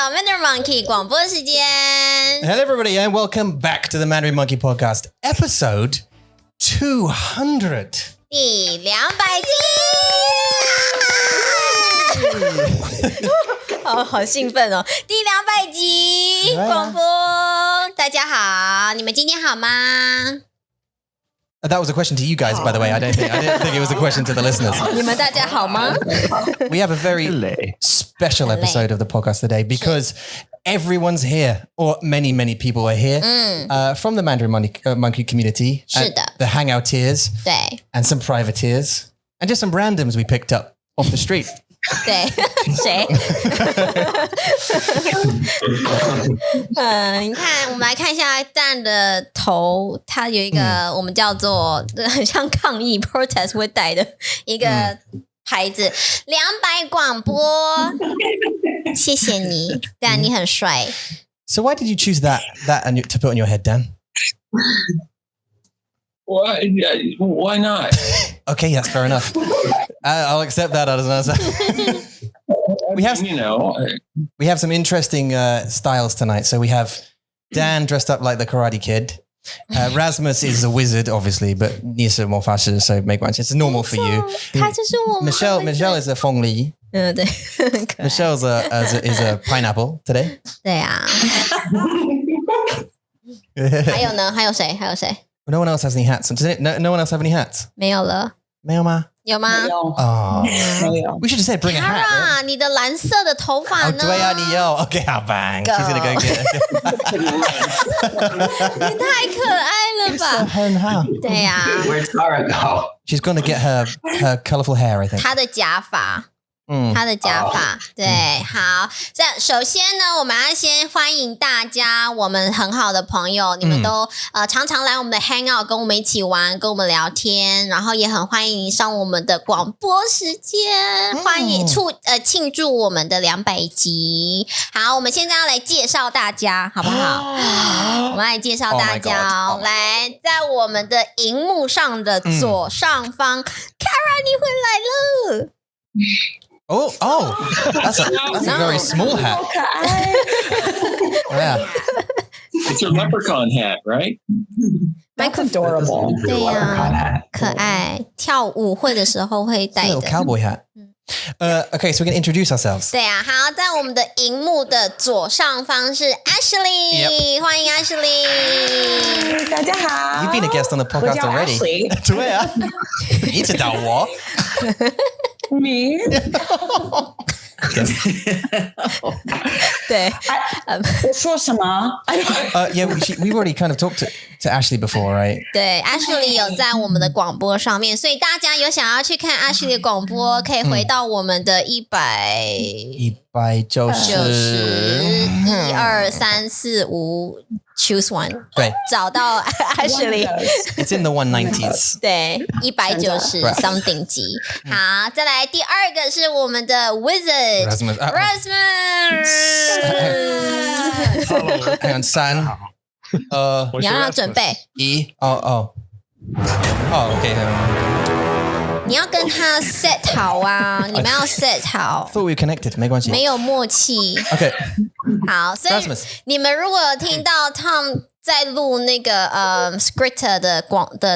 到 Mandarin Monkey 广播时间。Hello, everybody, and welcome back to the Mandarin Monkey Podcast, episode 200. 第200集，好兴奋哦！第200集广播，大家好，你们今天好吗？That was a question to you guys, by the way. I didn't think it was a question to the listeners. 你们大家好吗？ We have a very special episode of the podcast today because everyone's here, or many people are here from the Mandarin Monkey community. 是的， the Hangouteers, 对 and some privateers, and just some randoms we picked up off the street. 对，谁？你看，我们来看一下Dan的头，它有一个我们叫做很像抗议 protest 会戴的一个牌子，200广播，谢谢你，Dan，你很帅。So why did you choose that to put on your head, Dan? Why not? Okay, that's fair enough. I'll accept that as an answer. We have some interesting styles tonight. So we have Dan dressed up like the Karate Kid. Rasmus is a wizard, obviously, but 你是魔法师, so 没关系. It's normal for you. 他就是我们 Michelle is a 凤梨. 对 Michelle's is a pineapple today. 对啊。还有呢？还有谁？ No one else has any hats. No one else have any hats? 没有了。没有吗？有吗？ Oh, we should have said bring a hat. Kara, 你的蓝色的头发呢？对啊，你有 OK， 好 bang. She's gonna go get it. 你太可爱了吧？很好。对呀。Where's Kara go? She's gonna get her colorful hair, I think. 她的假发。他的假发，对，好。这样，首先呢，我们要先欢迎大家，我们很好的朋友，你们都常常来我们的 Hangout 跟我们一起玩，跟我们聊天，然后也很欢迎上我们的广播时间，欢迎庆祝我们的200集。好，我们现在要来介绍大家，好不好？我们来介绍大家哦，来，在我们的荧幕上的左上方，Kara 你回来了。Oh, that's a very small hat. Yeah. It's a leprechaun hat, right? That's adorable. 对呀，可爱，跳舞会的时候会戴 It's a 的 little cowboy hat. Okay, so we're going to introduce ourselves. 对啊，好，在我们的荧幕的左上方是 Ashley， 欢迎 Ashley。大家好 You've been a guest on the podcast 我叫 already. Ashley 对啊，你知道我。Me? 对，我说什么 Yeah, we've already kind of talked to Ashley before, right? 对 ，Ashley 有在我们的广播上面，所以大家有想要去看 Ashley 的广播，可以回到我们的190 1、2、3、4、5 choose one， 对，找到 Ashley。 It's in the 190s. 对，190 something 级。好，再来第二个是我们的 Wizard Rasmus. Rasmus。 Hang on, 3. 你要让他准备， 1. Oh, okay. 你要跟他 set 好啊，你们要 set 好 Thought we were connected. 没关系。没有默契。 Okay. 好，所以 Rasmus 你们如果有听到 Tom 在录那个Scritter 的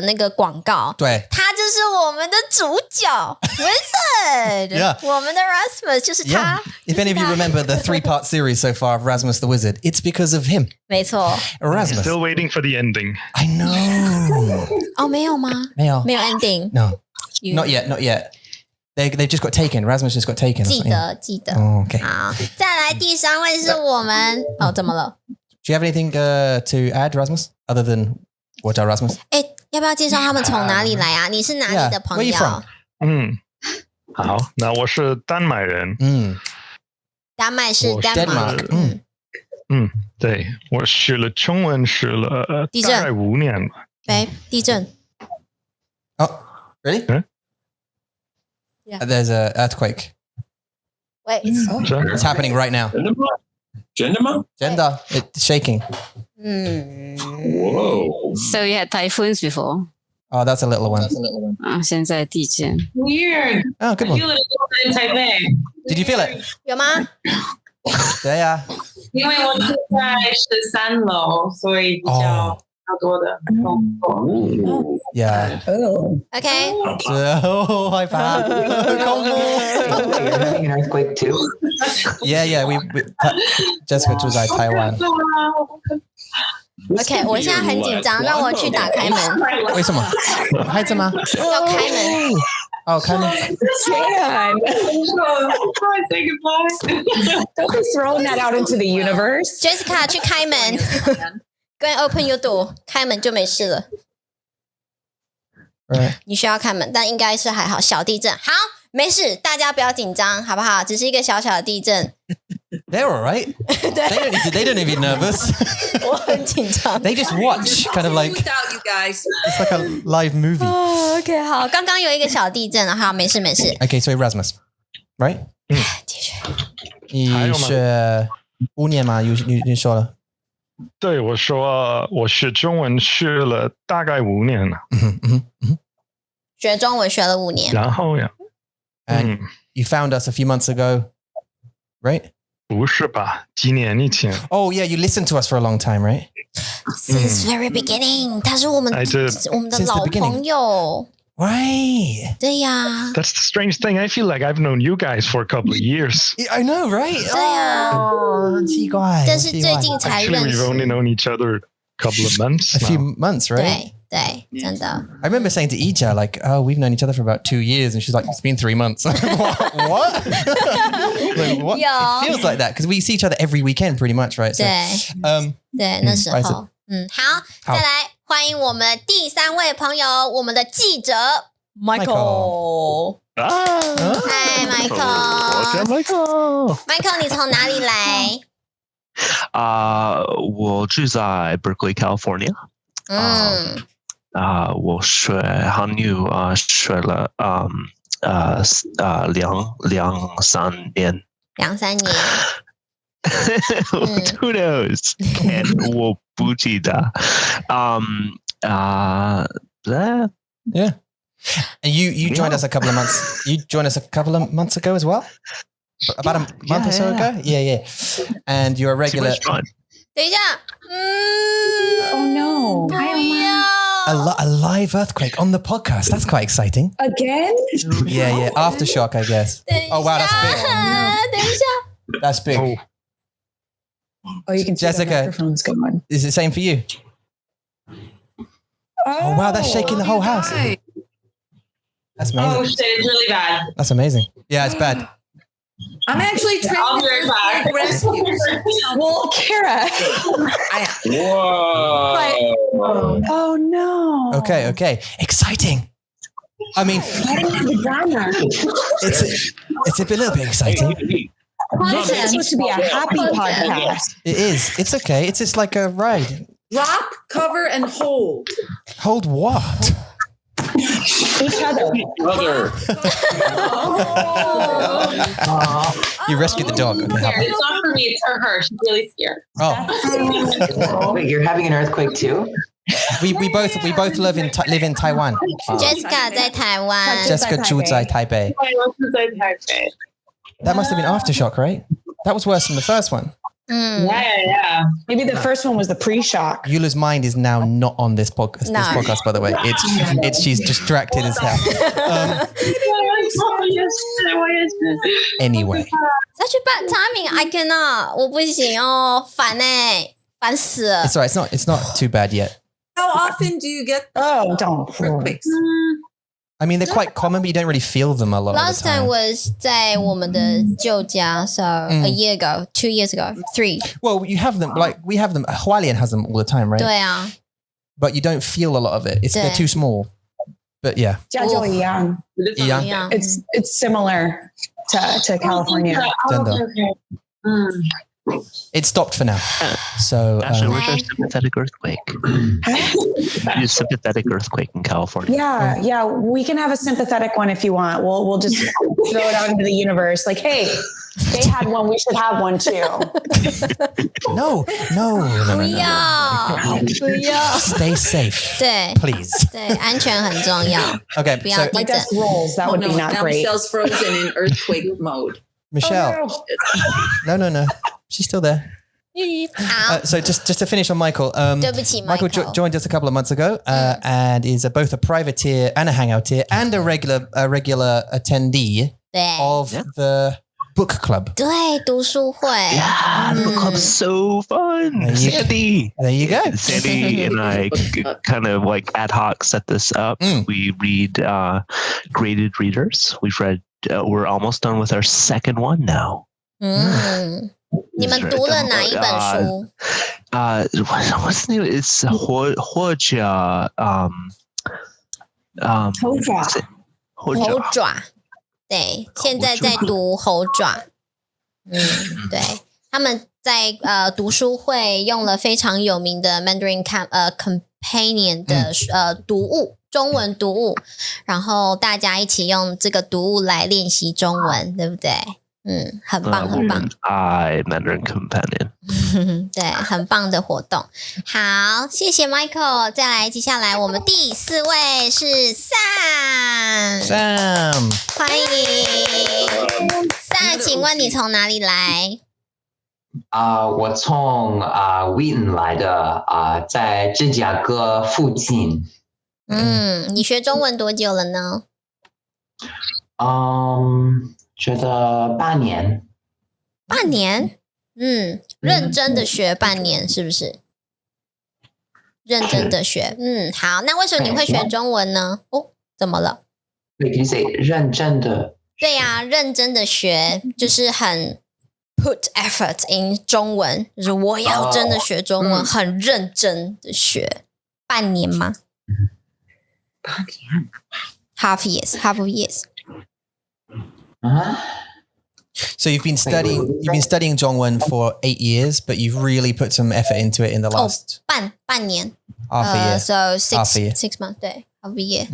那个广告，对，他就是我们的主角 Wizard， Yeah 我们的 Rasmus 就是他。 Yeah. If any of you remember the 3-part series so far of Rasmus the Wizard, it's because of him. 没错。 Rasmus. Still waiting for the ending. I know. 哦，没有吗？没有。没有 ending。 No. Not yet. They've just got taken. Rasmus just got taken. 记得。Oh, okay. 好，再来第3位是我们怎么了？ Do you have anything to add, Rasmus, other than what are Rasmus? 哎，要不要介绍他们从哪里来啊？你是哪里的 Yeah, 朋 where you 友 from?？好，那我是丹麦人。丹麦是我 Denmark。对，我学了中文学了地震大概5年了。地震。 Oh, really? Yeah. There's an earthquake. Wait. It's happening right now. 真的吗？ Gender, it's shaking. Whoa. So you had typhoons before? Oh, that's a little one. 现在地震。 Weird. Oh, good I one. feel it in Taipei. Did you feel it? 有吗？对啊。因为我住在13楼，所以比较多的工作。Yeah. OK， Oh, hi, Pam. You're having an earthquake too? Yeah. We Jessica 住在台湾。OK， 我现在很紧张，让我去打开门。为什么？孩子吗？要开门。哦，开门。Dan, Say goodbye. don't be throwing that out into the universe. Jessica 去开门。Go and open your door， 开门就没事了。你需要开门，但应该是还好。小地震，好，没事，大家不要紧张，好不好？只是一个小小的地震。They're all right. They don't even be nervous. 我很紧张。They just watch, kind of like without you guys. It's like a live movie. OK， 好，刚刚有一个小地震，好，没事。Okay, so Erasmus, right? 继续。你学5年吗？你说了。对，我说我学中文学了大概5年了。学中文学了5年。然后呀，and you found us a few months ago, right? 不是吧？几年以前。Oh yeah, you listened to us for a long time, right? Since very beginning， 他是我们的老朋友。Right. 对呀。 That's the strange thing. I feel like I've known you guys for a couple of years. I know, right? 对呀。很奇怪。但是最近才认识。 Actually, we've only known each other a couple of months. A few months, right? 对，真的。I remember saying to Ija, like, "Oh, we've known each other for about 2 years," and she's like, "It's been 3 months." What? Like, what? It feels like that because we see each other every weekend, pretty much, right? So, 对，那时候，好，再来欢迎我们第3位朋友，我们的记者 Michael。嗨 ，Michael。Michael， 你从哪里来？我住在 Berkeley, California。我学韩语学了2-3年。2-3年。Who knows? And 我不记得。Yeah. And you joined us a couple of months. You joined us a couple of months ago as well. About a month or so ago. Yeah. And you're a regular. 等一下，Oh no! 不要 A live earthquake on the podcast. That's quite exciting. Again? Yeah. Aftershock, I guess. Oh wow, that's big. 等一下 That's big. Oh, you can see Jessica, the microphone's going. Is it the same for you? Oh wow, that's shaking the whole house. That's amazing. Oh shit, it's really bad. That's amazing. Yeah, it's bad. I'm actually I'll be right back. rescue. Well, Kara. Whoa. Oh no. Okay. Exciting. I mean, it's a little bit exciting. This is supposed to be a happy podcast. It is. It's okay. It's just like a ride. Rock, cover, and hold. Hold what? Each other. You rescued the dog. Okay, It's not for me, it's for her. She's really scared. Oh. Wait, you're having an earthquake too? We both live in Taiwan. Jessica 在台湾 Jessica 住在台北. That must have been aftershock, right? That was worse than the first one. Yeah. Maybe the first one was the pre-shock. Eula's mind is now not on this podcast. No. This podcast, by the way, it's she's distracted as hell. Anyway, Such a bad timing. I cannot. 我不行哦，烦欸，烦死了。 it's alright. It's not too bad yet. How often do you get don't. earthquakes? I mean, they're quite common, but you don't really feel them a lot. Last time was 在我们的旧家, so a year ago, 2 years ago, 3. Well, you have them, like we have them. Hualien has them all the time, right? 对啊 But you don't feel a lot of it. They're too small. But yeah. 家就一样. 一样 It's similar to California. 真的 It stopped for now. So Actually, where's our sympathetic earthquake? Use sympathetic earthquake in California. Yeah. We can have a sympathetic one if you want. We'll just throw it out into the universe. Like, hey, they had one. We should have one too. No. 不要 Stay safe. 对 Please. 对，安全很重要。 Okay. 不要 So 地 My 震。 desk rolls. That would be not now great. Michelle's frozen in earthquake mode. Michelle. Oh, No. She's still there. 好， So just to finish on Michael. 对不起 Michael joined us a couple of months ago and is both a privateer and a hangoutier and a regular attendee 对 of the book club. 对，读书会 Yeah, the book club's so fun. Sandy. There you go. Sandy and I kind of like ad hoc set this up. We read graded readers. We're almost done with our second one now. 你们读了哪一本书？ What's the name? It's 或者猴爪，对，现在在读猴爪。对，他们在读书会用了非常有名的 Mandarin Companion 的读物，中文读物，然后大家一起用这个读物来练习中文，对不对？很棒，很棒。Mandarin Companion 对，很棒的活动。好，谢谢 Michael。再来，接下来我们第4位是 Sam， 欢迎 Sam， 请问你从哪里来？我从Wheaton 来的在芝加哥附近。你学中文多久了呢？觉得半年。半年？认真的学半年是不是？认真的学，好。那为什么你会学中文呢？怎么了？对，可以 say 认真的。对呀，认真的学就是很 put effort in 中文，就是我要真的学中文，很认真的学。半年吗？8年。half years。So you've been studying Zhongwen for 8 years, but you've really put some effort into it in the last 半年 half a year. So half a year. 6 months, 对 half a year.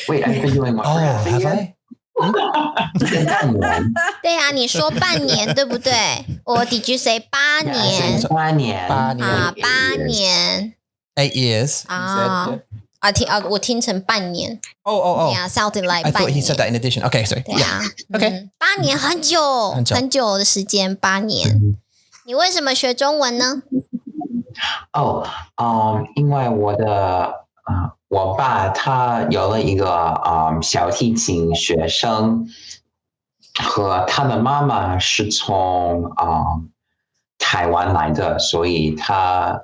Wait, I've been doing what? Have I? 对啊，你说半年对不对？Or did you say 8年？8年。8年。8 years. 我听成半年。Yeah, sounded like I 半 thought 年。 he said that in addition. Okay, sorry. 对啊 Okay. 8年很久的时间，8年。你为什么学中文呢？因为我爸他有了一个小提琴学生，和他的妈妈是从台湾来的，所以他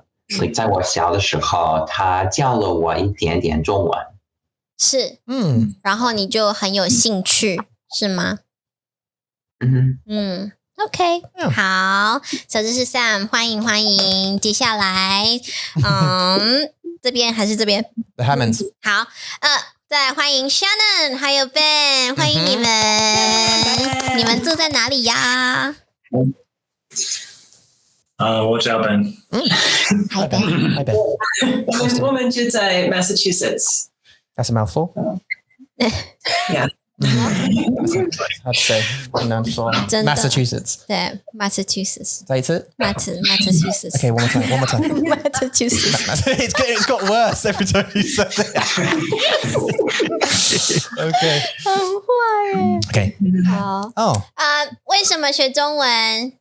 在我小的时候，他教了我一点点中文。是，然后你就很有兴趣，是吗？OK， 好，小知识 Sam， 欢迎。接下来，这边还是这边 The Hammonds。好，再来欢迎 Shannon 还有 Ben， 欢迎你们。你们住在哪里呀？我叫 Ben。Hi Ben。我们住在 Massachusetts。 That's a mouthful. Yeah. Hard to say. Massachusetts. 对 Massachusetts. Say it. Massachusetts. Okay, one more time. Massachusetts. It's got worse every time you say it. Okay. 很坏耶。Okay. 好。为什么学中文？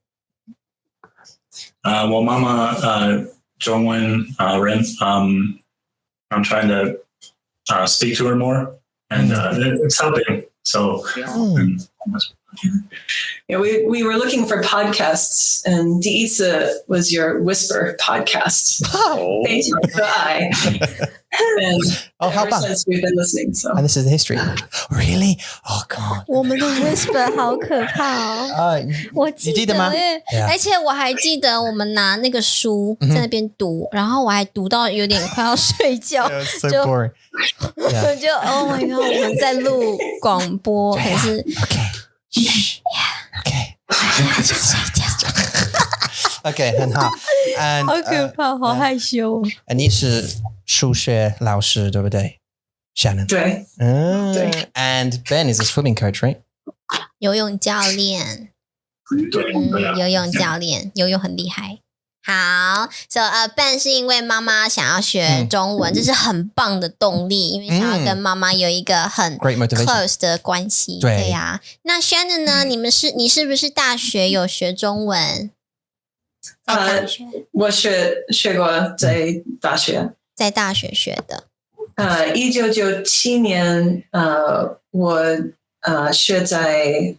我妈妈中文人，I'm trying to speak to her more, and it's helping. So, yeah, we were looking for podcasts, and Diitza was your whisper podcast. Thanks for the eye. And ever since we've been listening, so. And this is the history. Really? Oh God. 我们的 whisper 好可怕哦！我记得耶，而且我还记得我们拿那个书在那边读，然后我还读到有点快要睡觉，so boring. 我就 Oh my God， 我们在录广播还是 OK， 还是睡觉。OK， 很好。And 好可怕，好害羞。你是数学老师对不对 ？Shannon。对。对。And Ben is a swimming coach, right? 游泳教练。游泳教练，游泳很厉害。好 ，so Ben 是因为妈妈想要学中文，这是很棒的动力，因为想要跟妈妈有一个很 close 的关系。对呀，那 Shannon 呢？你是不是大学有学中文？我学过在大学，在大学学的。1997年，我学在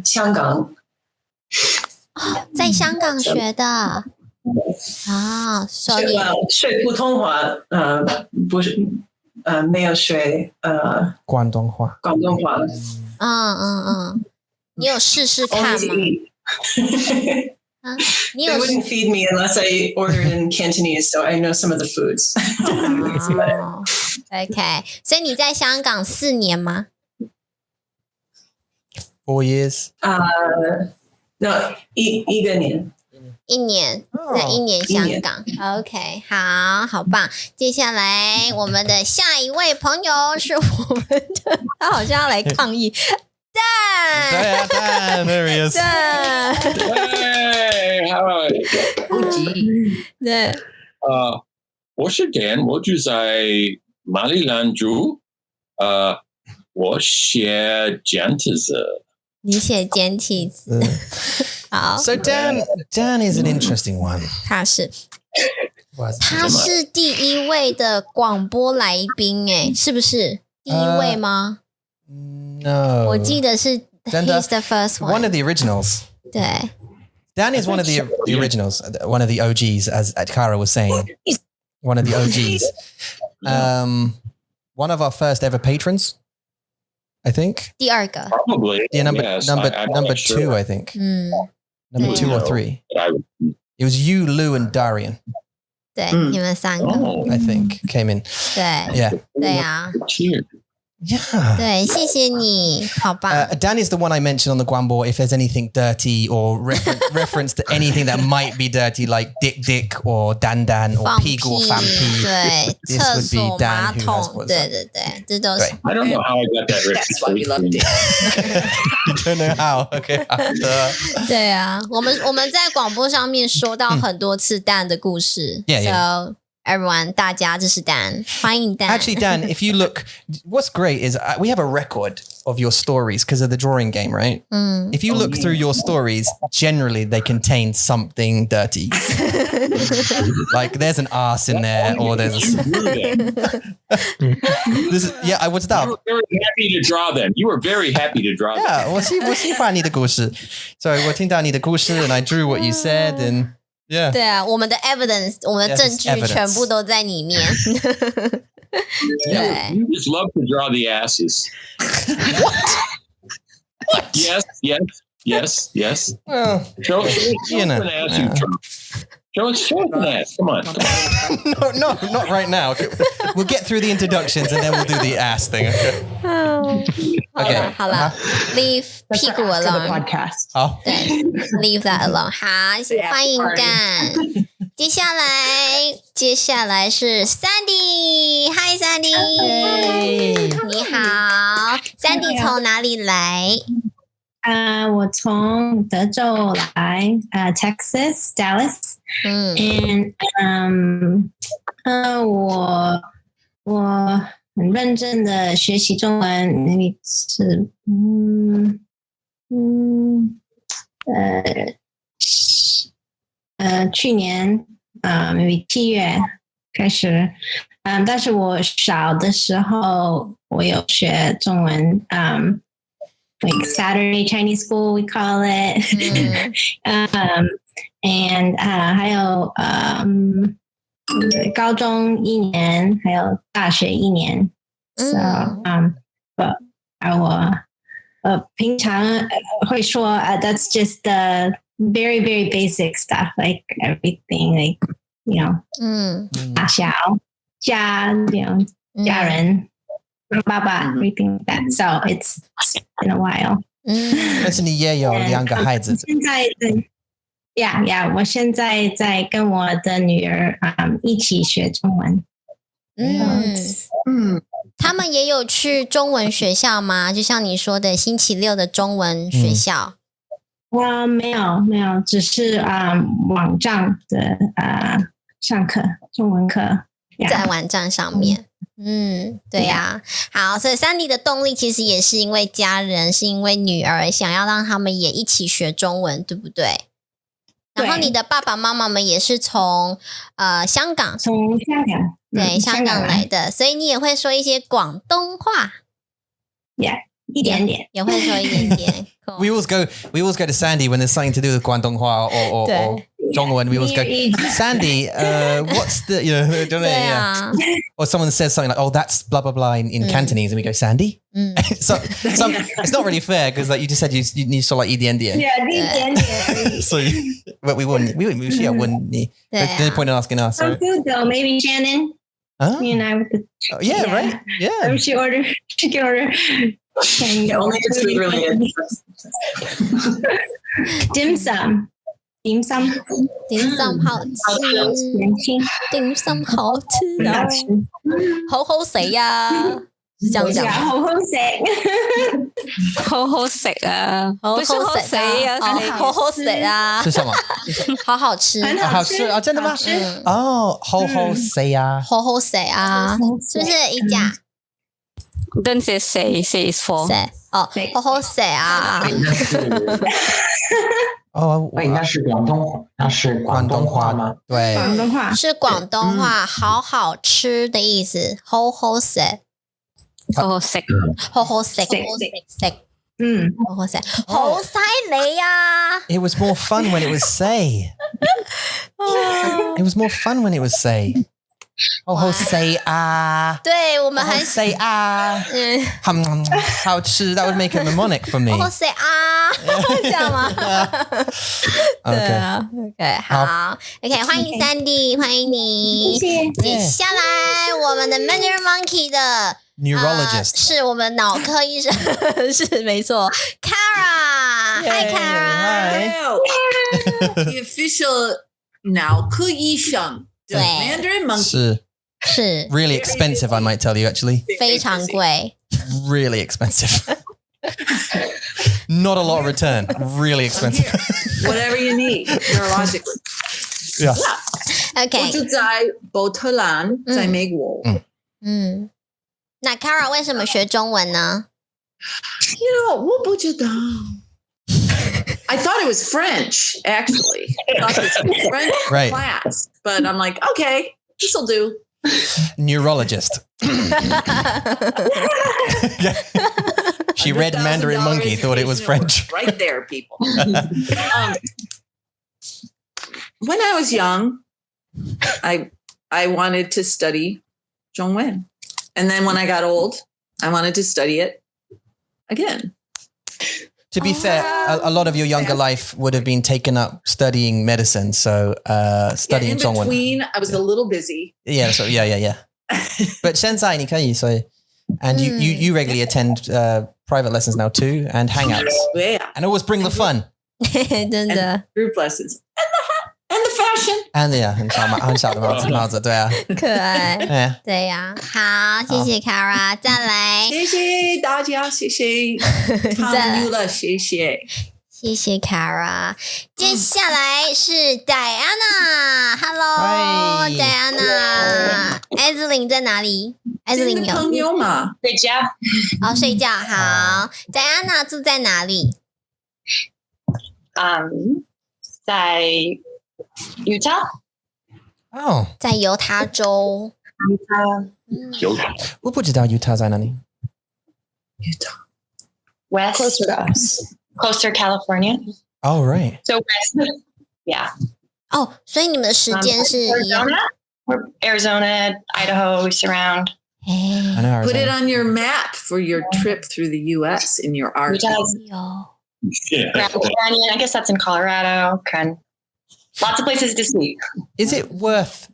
香港。在香港学的啊，所以学普通话，不是没有学广东话。你有试试看吗？你 They wouldn't feed me unless I ordered in Cantonese, so I know some of the foods. OK， 所以你在香港4年吗？4 years. No， 一个年。1年，在1年香港。OK， 好棒。接下来我们的下一位朋友是我们的，他好像要来抗议。Dan， there he is. Hey, how are you? 对，我是 Dan， 我住在马里兰州，我写简体字。你写简体字。好 ，So Dan is an interesting one. 他是第1位的广播来宾，是不是第1位吗？No， 我记得是 he's the first one. One of the originals. 对 Dan is one of the originals, one of the OGs, as Kara was saying. One of the OGs. One of our first ever patrons, I think. 第2个 Probably. Yeah, number 2, sure. I think. Number 2 or 3. It was you, Lou, and Darian. 对，你们3个 I think came in. 对 Yeah. 对啊 Yeah. 对，谢谢你，好棒。Dan is the one I mentioned on the Guambo. If there's anything dirty or reference to anything that might be dirty, like dick or dan or pig or fampi, 对， this 厕 would be 所 Dan 马 who has 桶， what's 对 up. 对对，这都是。I don't know how I got that That's why we loved it. You don't know how? Okay. 对啊，我们在广播上面说到很多次Dan的故事。So everyone， 大家这是Dan，欢迎Dan。Actually, Dan, if you look, what's great is we have a record of your stories because of the drawing game, right? If you look through your stories, generally they contain something dirty. Like there's an arse in there, or there's I was that. You were very happy to draw them. You were very happy to draw them. Yeah, 我喜欢你的故事，所以我听到你的故事 and I drew what you said and yeah. 对啊，我们的 evidence， 我们的证据 Yes, 全部都在里面。对 You just love to draw the asses. What? Yes. Well, Show you know. an ass you drew. Show us an ass. Come on. No, not right now. Okay. We'll get through the introductions and then we'll do the ass thing. Okay. 好了 leave 屁股 alone podcast. 好，对 leave that alone。好，欢迎Dan。接下来是 Sandy，Hi Sandy， 你好 ，Sandy 从哪里来？我从德州来，Texas Dallas， 我很认真的学习中文，是去年maybe 7月开始，但是我小的时候我有学中文，like Saturday Chinese school we call it， and 还有高中1年，还有大学1年。So我平常会说that's just the very very basic stuff, like everything, like you know， 大小家家人爸爸 everything like that. So it's been a while. 但是你也有2个孩子。现在Yeah, 我现在在跟我的女儿一起学中文。他们也有去中文学校吗？就像你说的星期6的中文学校。没有，只是网站的上课中文课，在网站上面。对呀。好，所以Sandy的动力其实也是因为家人，是因为女儿想要让他们也一起学中文，对不对？然后你的爸爸妈妈们也是从香港，对，香港来的，所以你也会说一些广东话。一点点，也会说一点点。We always go to Sandy when there's something to do with 广东话 or 中文. We always go, Sandy, what's the, don't they? Yeah. Or someone says something like, oh, that's blah, blah, blah in Cantonese. And we go, Sandy? So it's not really fair because like you just said you saw like 一点点. Yeah, 一点点. So, but we wouldn't. We wouldn't. There's no point in asking us. So good though. Maybe Shannon. Me and I with the. Oh, yeah, right. Yeah. She can order. Only if it's food related. Dim sum 好吃，dim sum 好吃啊，好好食呀，是这样讲，好好食，好好食啊，不是好食啊，好好食啊，是什么？好好吃，好吃啊，真的吗？哦，好好食啊，好好食啊，是不是一家？Don't say is for 哦，好好食啊。哦，那是广东话吗？对，广东话是广东话，好好吃的意思，好好食，好好食，好好食，好好食，好犀利啊 ！It was more fun when it was say. It was more fun when it was say. 好好食啊！对我们很say 啊，好吃。That would make a mnemonic for me. 好好食啊，这样吗？对啊 ，OK， 好 ，OK， 欢迎Sandy，欢迎你。接下来我们的 Mandarin Monkey 的 neurologist 是我们脑科医生，是没错 ，Kara，Hi Kara，The official 脑科医生。对 ，Mandarin Monkey 是 really expensive, I might tell you actually. 非常贵 ，really expensive. Not a lot of return. Really expensive. Whatever you need, neurologically. Yeah. OK， 我就在波特兰，在美国。那 Kara 为什么学中文呢？我不知道。I thought it was French, actually. I thought it was French class. But I'm like, okay, this'll do. Neurologist. She read Mandarin Monkey, thought it was French. Right there, people. When I was young, I wanted to study Zhongwen. And then when I got old, I wanted to study it again. To be fair, a lot of your younger life would have been taken up studying medicine. So studying 中文 in between, I was a little busy. Yeah, so yeah. But 现在你可以，所以 and you regularly attend private lessons now too and hangouts. Yeah. And always bring the fun. 真的 Group lessons. And the fashion. And yeah, 很小的帽子，对啊，可爱，对呀，好，谢谢 Kara， 再来，谢谢大家，谢谢参与了，谢谢 Kara， 接下来是 Diana，Hello Diana，Aislinn 在哪里？Aislinn 有朋友嘛，睡觉。哦，睡觉好。Diana 住在哪里？在 Utah。哦，在犹他州。我不知道 Utah 在哪里。Utah West closer to us, closer California. Oh right. So west, yeah. 哦，所以你们的时间是一样。Arizona, Idaho, we surround. I know Put it on your map for your trip through the U.S. in your article. Grand Canyon, I guess that's in Colorado. Lots of places to see. Is it worth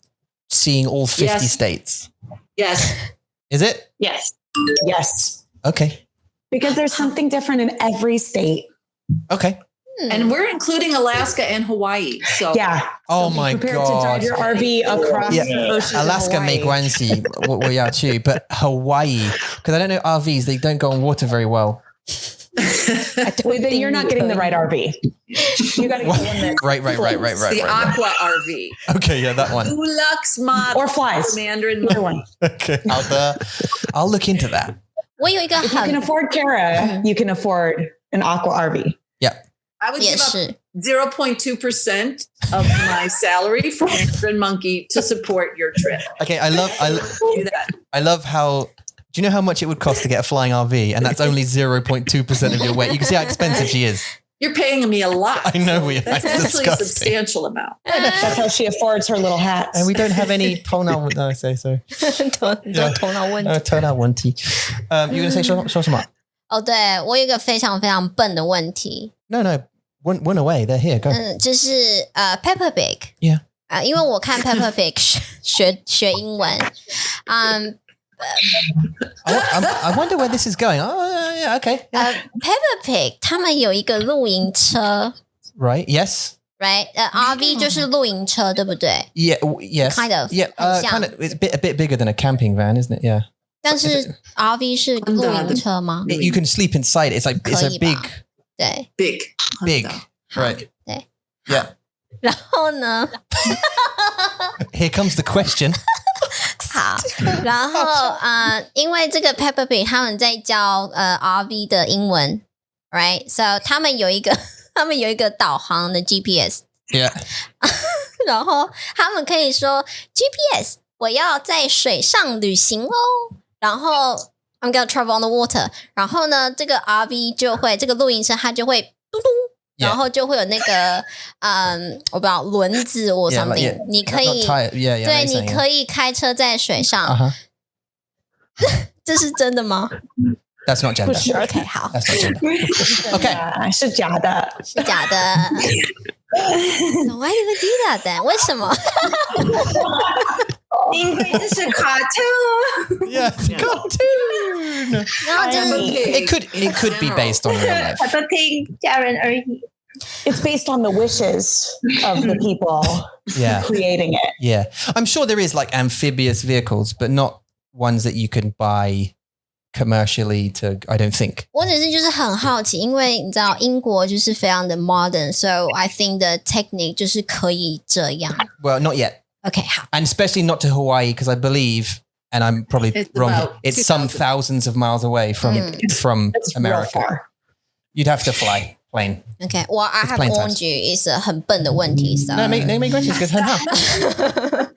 seeing all 50 states? Yes. Is it? Yes. Yes. Okay. Because there's something different in every state. Okay. And we're including Alaska and Hawaii. So yeah. Oh my prepare god. to drive your RV across the ocean. Alaska 没关系，我要去 but Hawaii, because I don't know RVs, they don't go on water very well. Then you're not getting the right RV. You got to get one that right. The Aqua RV. Okay, yeah, that one. Dulux model. Or flies. Mandarin Either one. Okay, I'll look into that. If you can afford Kara, you can afford an Aqua RV. Yeah. I would give up 0.2% of my salary for Mandarin Monkey to support your trip. Okay, I love how. Do you know how much it would cost to get a flying RV? And that's only 0.2% of your weight. You can see how expensive she is. You're paying me a lot. I know we are. That's actually a substantial amount. That's how she affords her little hats. And we don't have any tonal. No, I say so. 头脑问题。头脑问题。You gonna say 说什么？哦，对我有一个非常非常笨的问题。No, went away. They're here. Go. 就是Peppa Pig。Yeah. 因为我看 Peppa Pig 学英文。I wonder where this is going. Oh, yeah, okay. Peppa Pig 他们有一个露营车 Right, yes. Right? RV 就是露营车，对不对？ Yeah, yes. Kind of. Yeah, kind of. It's a bit bigger than a camping van, isn't it? Yeah. 但是 RV 是露营车吗？ You can sleep inside. It's a big. 对 big. Right. 对 Yeah. 然后呢 Here comes the question. 好，然后因为这个 Peppa Pig 他们在教RV 的英文 ，right？ So 他们有一个导航的 GPS， Yeah. 然后他们可以说 GPS， 我要在水上旅行哦，然后 I'm gonna travel on the water， 然后呢，这个 RV 就会这个露营车它就会嘟嘟。然后就会有那个我不知道轮子或 something， 你可以对，你可以开车在水上。这是真的吗 ？That's not gender. 不是 OK， 好。That's not gender. OK， 是假的，是假的。Why did they do that then？ 为什么？因为这是 cartoon。 Yeah, it's a cartoon. 然后就是 it could be based on real life. Peppa Pig 家人而已。It's based on the wishes of the people creating it. Yeah. I'm sure there is like amphibious vehicles, but not ones that you can buy commercially to, I don't think. 我只是就是很好奇，因为你知道英国就是非常的 modern, so I think the technique 就是可以这样。 Well, not yet. Okay, 好。 And especially not to Hawaii, because I believe, and I'm probably wrong here, it's some thousands of miles away from America. You'd have to fly plane. Okay, well, I have warned you, it's a 很笨的问题。So. No, 没关系，很好。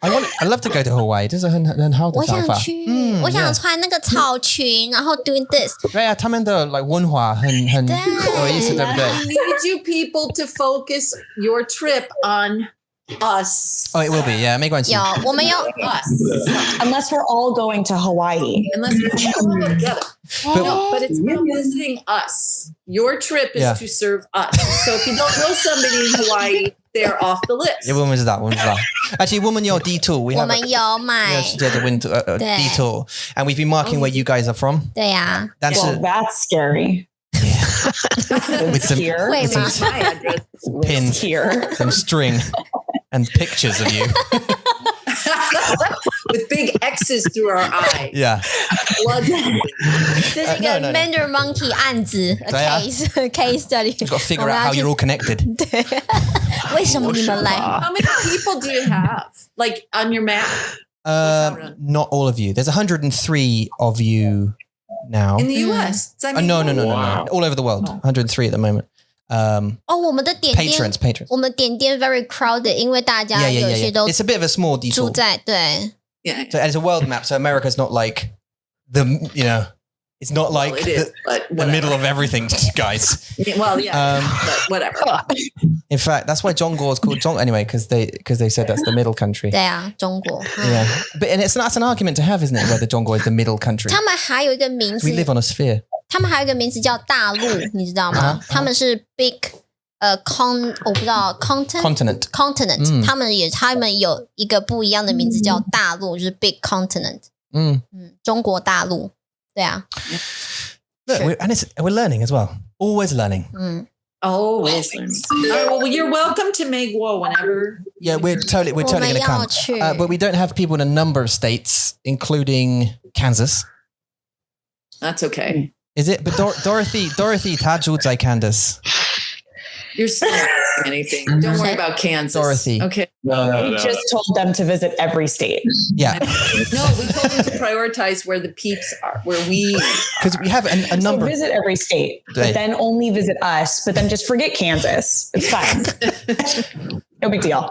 I'd love to go to Hawaii. 这是很好的想法。我想去，我想穿那个草裙，然后 doing this。对啊，他们的 like 文化很有意思，对不对？ I need you people to focus your trip on us. Oh, it will be. Yeah, 没关系。有，我们有 us. Unless we're all going to Hawaii. Unless we're all going together. But it's about visiting us. Your trip is to serve us. So if you don't know somebody in Hawaii, they're off the list. 我们知道。Actually, 我们有 detour. 我们有买世界的detour, and we've been marking where you guys are from. 对呀。但是 Well, that's scary. with some pins, some string, and pictures of you. With big X's through our eyes. Yeah. 这是一个 Mandarin Monkey 案子 a case study. You've got to figure out how you're all connected. 对，为什么你们来 How many people do you have? Like on your map? Not all of you. There's 103 of you now. In the US? No. All over the world. 103 at the moment. 我们的点点 patrons. 我们点点 very crowded， 因为大家有些都 It's a bit of a small detour. 住在对。Yeah. So, and it's a world map, so America's not like it's not like the middle of everything, guys. Well, yeah, but whatever. In fact, that's why Zhongguo is called Zhong anyway, because they said that's the middle country. 对啊，中国。Yeah, but and that's an argument to have, isn't it? Whether Zhongguo is the middle country. 他们还有一个名字 We live on a sphere. 他们还有一个名字叫大陆，你知道吗？他们是 big 我不知道 continent， 他们有一个不一样的名字叫大陆，就是 big continent。中国大陆，对啊。Look, we're learning as well. Always learning. Always learning. All right, well, you're welcome to Meiguo whenever. Yeah, we're totally going to come. But we don't have people in a number of states, including Kansas. That's okay. Is it? But Dorothy 她住在 Kansas. You're still not saying anything. Don't worry about Kansas. Dorothy. Okay. No. We just told them to visit every state. Yeah. No, we told them to prioritize where the peeps are, where we. Because we have a number. So visit every state, but then only visit us. But then just forget Kansas. It's fine. No big deal.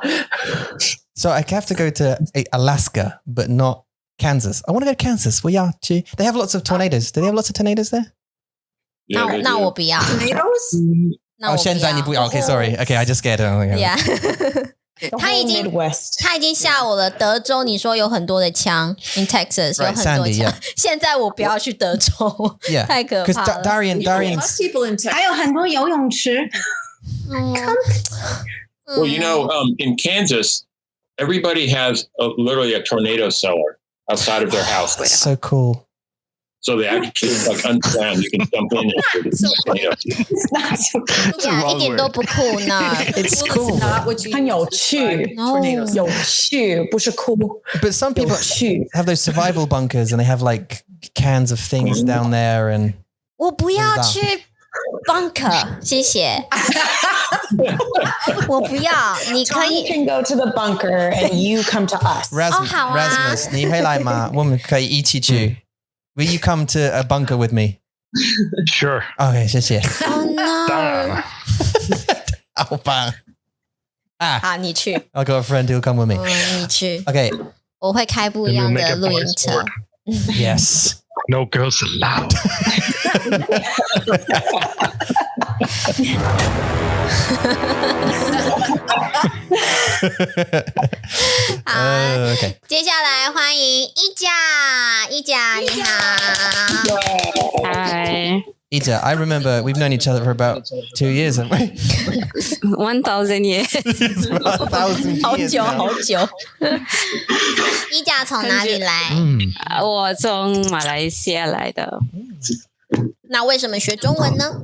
So I have to go to Alaska, but not Kansas. I want to go to Kansas. They have lots of tornadoes. Do they have lots of tornadoes there? 那我不要 Tomatoes? 那我不要现在你不要 Okay, sorry. Okay, I just scared her. Yeah. 他已经 Midwest. 吓我了。德州你说有很多的枪 ，in Texas 有 Right, 很多 Sandy, 枪 yeah.。现在我不要去德州 Yeah. 太可 Because 怕了。 Darian's people in Texas. 还有很多游泳池。Well, in Kansas, everybody has literally a tornado cellar outside of their house. So cool. So they actually underground. You can jump in and tornadoes. Yeah, 一点都不酷呢。It's cool. 很有趣，有趣，不是酷。But some people have those survival bunkers and they have like cans of things down there and 我不要去 bunker， 谢谢。我不要，你可以 Tom can go to the bunker and you come to us. 好啊 Rasmus, 你会来吗？我们可以一起去。Will you come to a bunker with me? Sure. Okay, 谢谢。 Oh no！ 当然了。好棒。好，你去。 I've got a friend who'll come with me. 你去。 Okay. 我会开不一样的露营车。 Yes. No girls allowed. Okay. 接下来欢迎一甲，一甲你好。Hi. Ija, I remember we've known each other for about 2 years, haven't we? 1000 years. 1000 好 years 久 now. 好久。一甲从哪里来？我从马来西亚来的。那为什么学中文呢？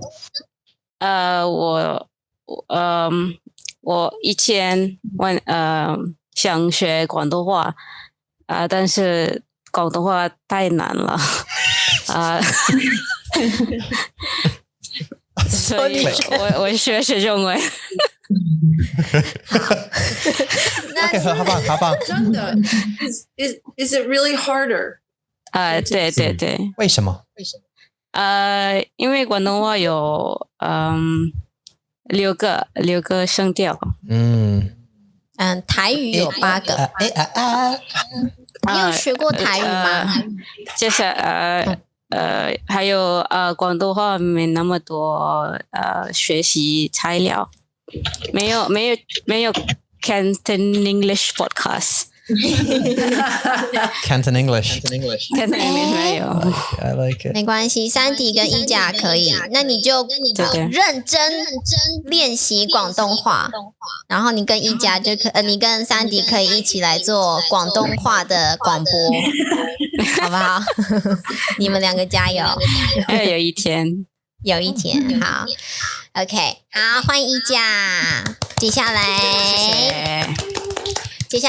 我以前想学广东话但是广东话太难了所以我学中文。OK， 好棒。真的 is it really harder? 对对对。为什么？因为广东话有六个声调。台语有8个。你有学过台语吗？就是还有广东话没那么多学习材料，没有 Canton English podcast。Canton English 没有。I like it. 没关系，珊迪跟一甲可以，那你就认真练习广东话，然后你跟一甲你跟珊迪可以一起来做广东话的广播，好不好？你们两个加油！有一天，好 ，OK， 好，欢迎一甲，接下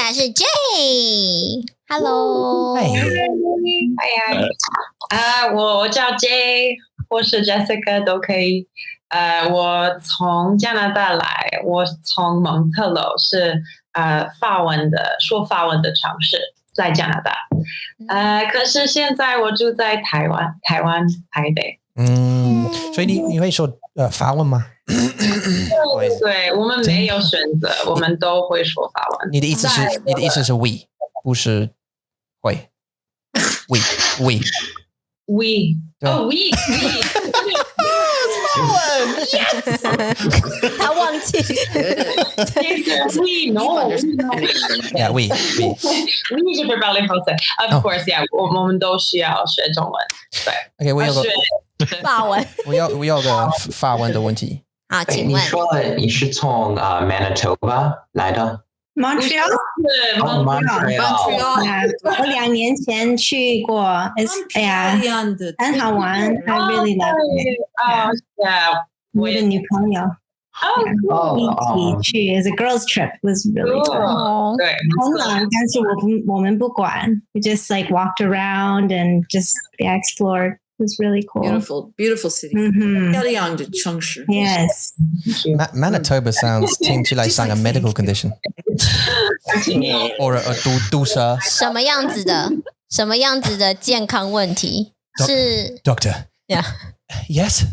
来是 J，Hello， 我叫 J， 或是 Jessica 都可以。我从加拿大来，我从蒙特娄是说法文的城市，在加拿大。可是现在我住在台湾台北。所以你会说法文吗？对，我们没有选择，我们都会说法文。你的意思是 we， 不是会 we。 哦 we 法文 yes 他忘记 we no yeah we 是 probably 好的 of course yeah 我们都需要学中文对 OK 我有个法文我有个法文的问题。好，请问你说你是从Manitoba 来的 Montreal， Montreal 我2年前去过，很好玩 ，I really love it。我的女朋友一起去 ，as a girls trip was really fun。对，很冷，但是我们不管，we just like walked around and just explored。It was really cool. Beautiful city.漂亮的城市. Yes. Manitoba sounds 听起来像a medical condition. Or a 毒蛇. 什么样子的健康问题？是 Doctor. Yeah. Yes.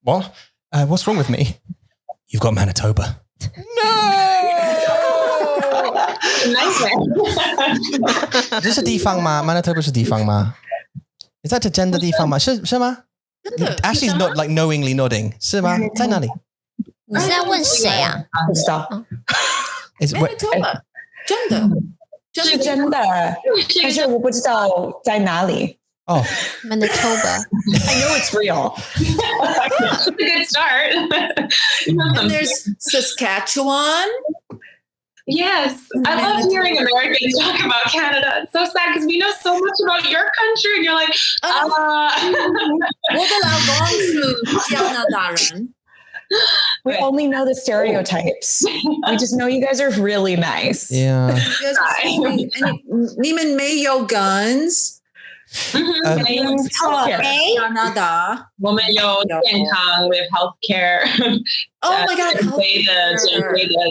What? What's wrong with me? You've got Manitoba. Nice. 这是地方吗 ？Manitoba 是地方吗？ Is that 真的地方吗？是吗 ？Ashley's not like knowingly nodding. 是吗？在哪里？你是在问谁啊？不知道。Is Manitoba 真的是真的，但是我不知道在哪里。Oh, Manitoba. I know it's real. That's a good start. And there's Saskatchewan. Yes, I love hearing Americans talk about Canada. It's so sad because we know so much about your country, and you're like, 我的老公是加拿大人。We only know the stereotypes. We just know you guys are really nice. Yeah. 你们没有 guns。加拿大，我们有健康 ，we have healthcare. Oh my god， 正规的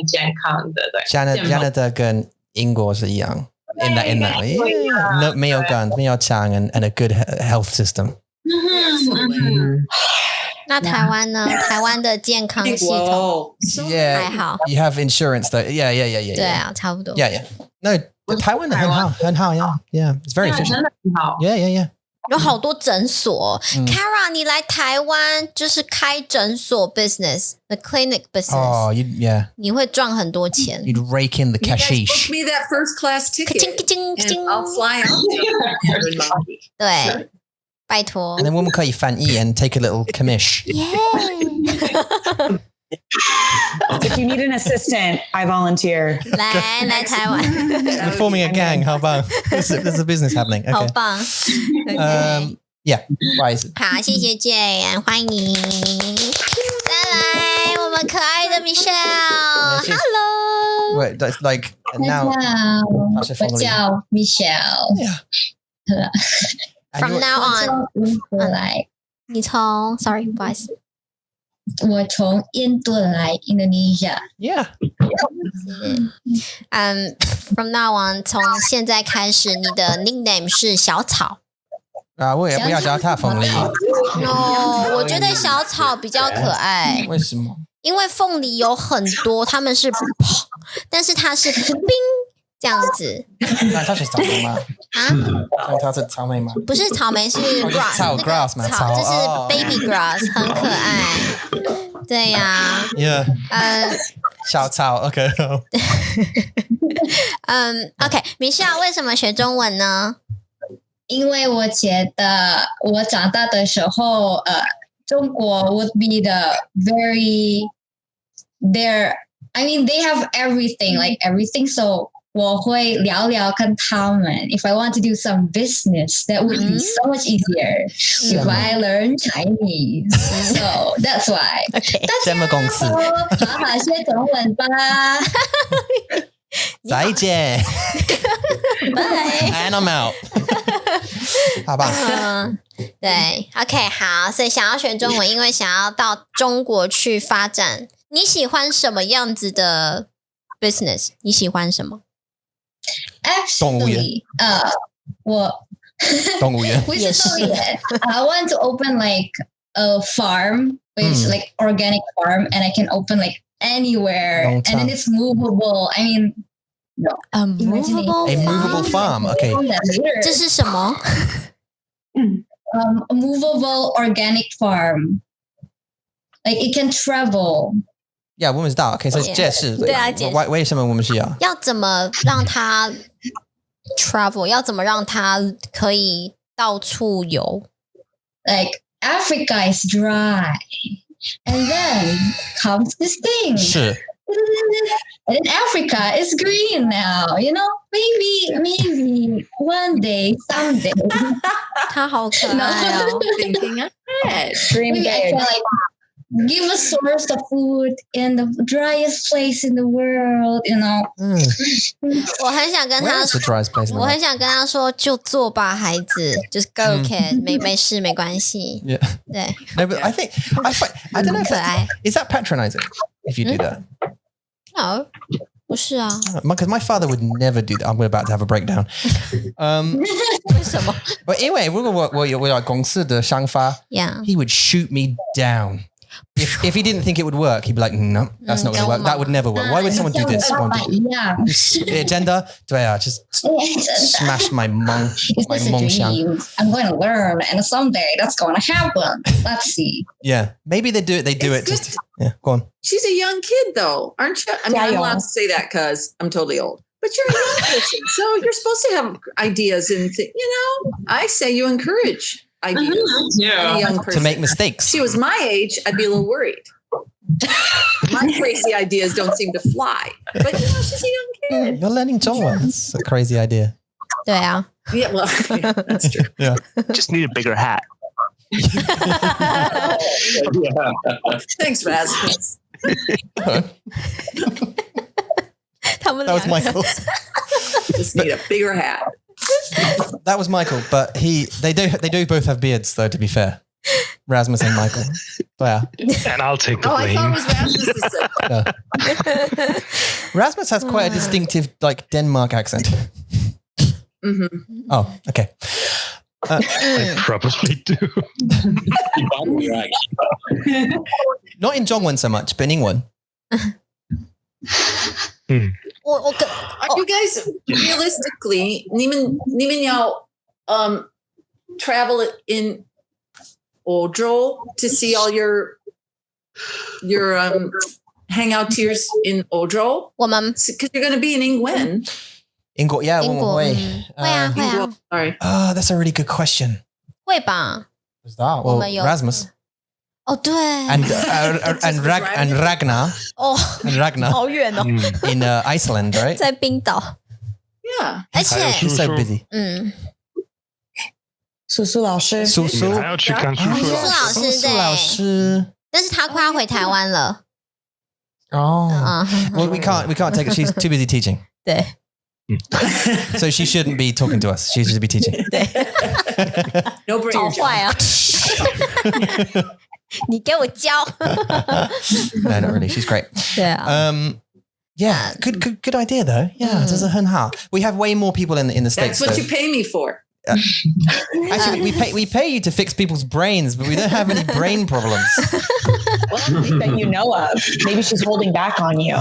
健康的，对。加拿大跟英国是一样 in that no 没有 gun 没有枪 and a good health system. 那台湾呢？台湾的健康系统 Yeah, 还好。 You have insurance though. Yeah. 对啊，差不多。 Yeah. No, 台湾的很好 Yeah. It's very efficient. 真的很好。Yeah. 有好多诊所。Kara， 你来台湾就是开诊所 business，the clinic business。Oh, yeah. 你会赚很多钱。 You'd rake in the You guys cashish. book me that first class ticket, and I'll fly out there. 对，拜托。 And then 我们可以翻译 and take a little commish. If you need an assistant, I volunteer. 来台湾。 We're forming a gang. How about? There's a business happening. 好 Okay. 棒。Yeah. Wise. 好，谢谢 Jane， 欢迎。再来，我们可爱的 Michelle。Hello。 Wait, that's like now. 我叫 Michelle。 From now on， 你从 ，sorry， 不好意思。我从印度来 Indonesia。 Yeah. From now on， 从现在开始，你的 nickname 是小草。我也不要叫他凤梨。No， 我觉得小草比较可爱。为什么？因为凤梨有很多，他们是但是它是冰这样子。那它是草莓吗？它是草莓吗？不是草莓，是 grass， 草 grass 吗？草就是 baby grass， 很可爱。对呀。Yeah。小草 ，OK。OK，Michelle 为什么学中文呢？因为我觉得我长大的时候，中国 would be the very there. I mean, they have everything, like everything. So 我会聊聊跟他们。If I want to do some business, that would be so much easier if I learn Chinese. So that's why. 什么公司？好好学中文吧。再见。Bye. And I'm out. 好吧。对 ，OK， 好，所以想要学中文，因为想要到中国去发展。你喜欢什么样子的 business？ 你喜欢什么？ Actually, 动物园不是动物园。I want to open like a farm, which like organic farm, and I can open like anywhere, and then it's movable. I mean, no, a movable farm. Okay. 这是什么？A movable organic farm. Like it can travel. Yeah， 我们知道。可以解释。对啊，解释。为什么我们需要？要怎么让它 travel？ 要怎么让它可以到处游 ？Like Africa is dry, and then comes this thing. 是。And then Africa is green now. You know, maybe one day, someday. 它好可爱哦。Thinking ahead. Dream big. give a source of food in the driest place in the world, you know. 我很想跟他 Where's the driest place in the 我 world? 很想跟他说，就做吧，孩子，就是 go kid，没事，没关系。 Yeah. 对， No, but I think I don't know if 可爱。 is that patronizing if you do that. No，不是啊。 Because my father would never do that. I'm about to have a breakdown. 为什么 But anyway, 如果我有公司的想法 ？Yeah， he would shoot me down. If he didn't think it would work, he'd be like, no, that's not going to work. That would never work. Why would someone do this? Agenda? Just smash my 梦 想. I'm going to learn, and someday that's going to happen. Let's see. Yeah, maybe they do it. They do it. Just go on. She's a young kid, though, aren't you? I mean, I'm allowed to say that because I'm totally old. But you're a young person, so you're supposed to have ideas and I say you encourage ideas. Yeah. A young person. To make mistakes. If she was my age, I'd be a little worried. My crazy ideas don't seem to fly. But she's a young kid. You're learning Zhongwen. That's a crazy idea. 对啊。 Yeah, well, yeah, that's true. Yeah. Just need a bigger hat. Thanks, Rasmus. That was Michael. Just need a bigger hat. That was Michael, but they do both have beards, though. To be fair, Rasmus and Michael. Yeah. And I'll take the Oh, I blame. thought it was Rasmus that said that. Rasmus has quite a distinctive, like Denmark accent. Mm-hmm. Oh, okay. I probably do. Not in Zhongwen so much, but in Ingwen. Are you guys realistically, 你们要 travel in 欧洲 to see all your hangout tiers in 欧洲？ because you're going to be in Ingwen. Ingwen, yeah, 英国 way. 会啊会啊 Sorry. That's a really good question. 会吧？ Who's that? 我 Well, 们有 Rasmus 哦对 and Ragnar 哦 and Ragnar 好远哦 in Iceland, right? 在冰岛 Yeah. 而且 He's so busy. 苏苏老师，苏苏还要去看叔叔苏苏老师苏老师但是他快要回台湾了 Oh. Well, we can't take it. She's too busy teaching. 对 So she shouldn't be talking to us. She should be teaching. 对 No brain. 好坏啊你给我教 No, not really. She's great. 对啊 Yeah, good idea though. Yeah, 这是很好. We have way more people in the States. That's what though. you pay me for. Actually, we pay you to fix people's brains, but we don't have any brain problems. that you know of. Maybe she's holding back on you.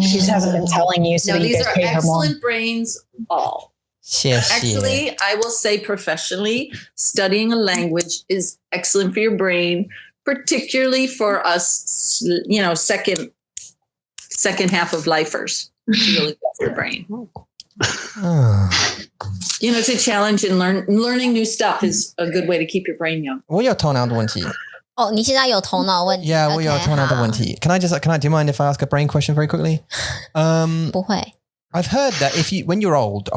She just hasn't been telling you, so No, that you these guys are pay her more. excellent brains, all. 谢谢 Actually, I will say professionally, studying a language is excellent for your brain, particularly for us, second half of lifers. It's really good for your brain. To challenge and learning new stuff is a good way to keep your brain young. 我有头脑的问题。哦你现在有头脑问题 Yeah, 我有头脑的问题。Can I do you mind if I ask a brain question very quickly? 不会 I've heard that when you're old,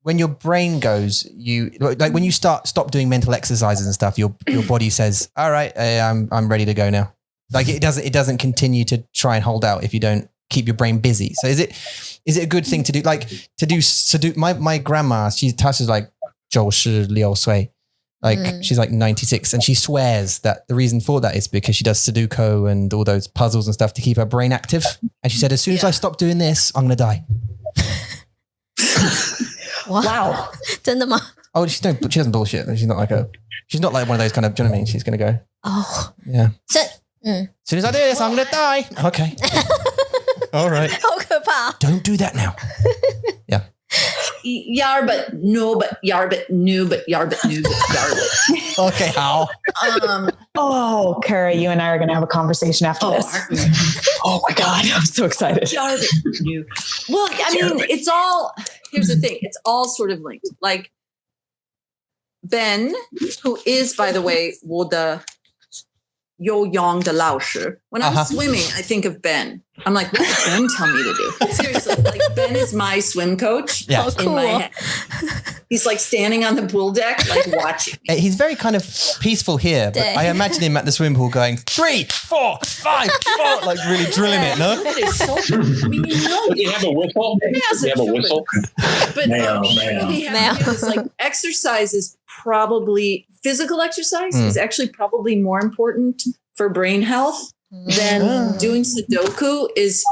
when your brain goes, when you stop doing mental exercises and stuff, your body says, "All right, I'm ready to go now." Like it doesn't continue to try and hold out if you don't keep your brain busy. So is it a good thing to do? Like to do my grandma, she's like 96岁. Like she's like 96 and she swears that the reason for that is because she does Sudoku and all those puzzles and stuff to keep her brain active. And she said, as soon as I stop doing this, I'm going to die. Wow. 真的吗 Oh, she doesn't bullshit. She's not like one of those kind of, do you know what I mean? She's going to go. Oh. Yeah. So, as soon as I do this, I'm going to die. Okay. All right. 好可怕 Don't do that now. Yeah. Yarbit, no, but yarbit, new, but yarbit, new, but yarbit. Okay, how? Oh, Kara, you and I are going to have a conversation after this. Oh my God, I'm so excited. Yarbit, new. Well, I mean, here's the thing. It's all sort of linked. Like Ben, who is, by the way, 我的有氧的老师. When I'm swimming, I think of Ben. I'm like, what does Ben tell me to do? Seriously, like Ben is my swim coach. Yeah. In my head. He's like standing on the pool deck, like watching. He's very kind of peaceful here, but I imagine him at the swimming pool going 3, 4, 5, 4, like really drilling it. No, that is so. I mean, Does he have a whistle? Does he have a whistle? But like exercise is probably physical exercise is actually probably more important for brain health than doing Sudoku is.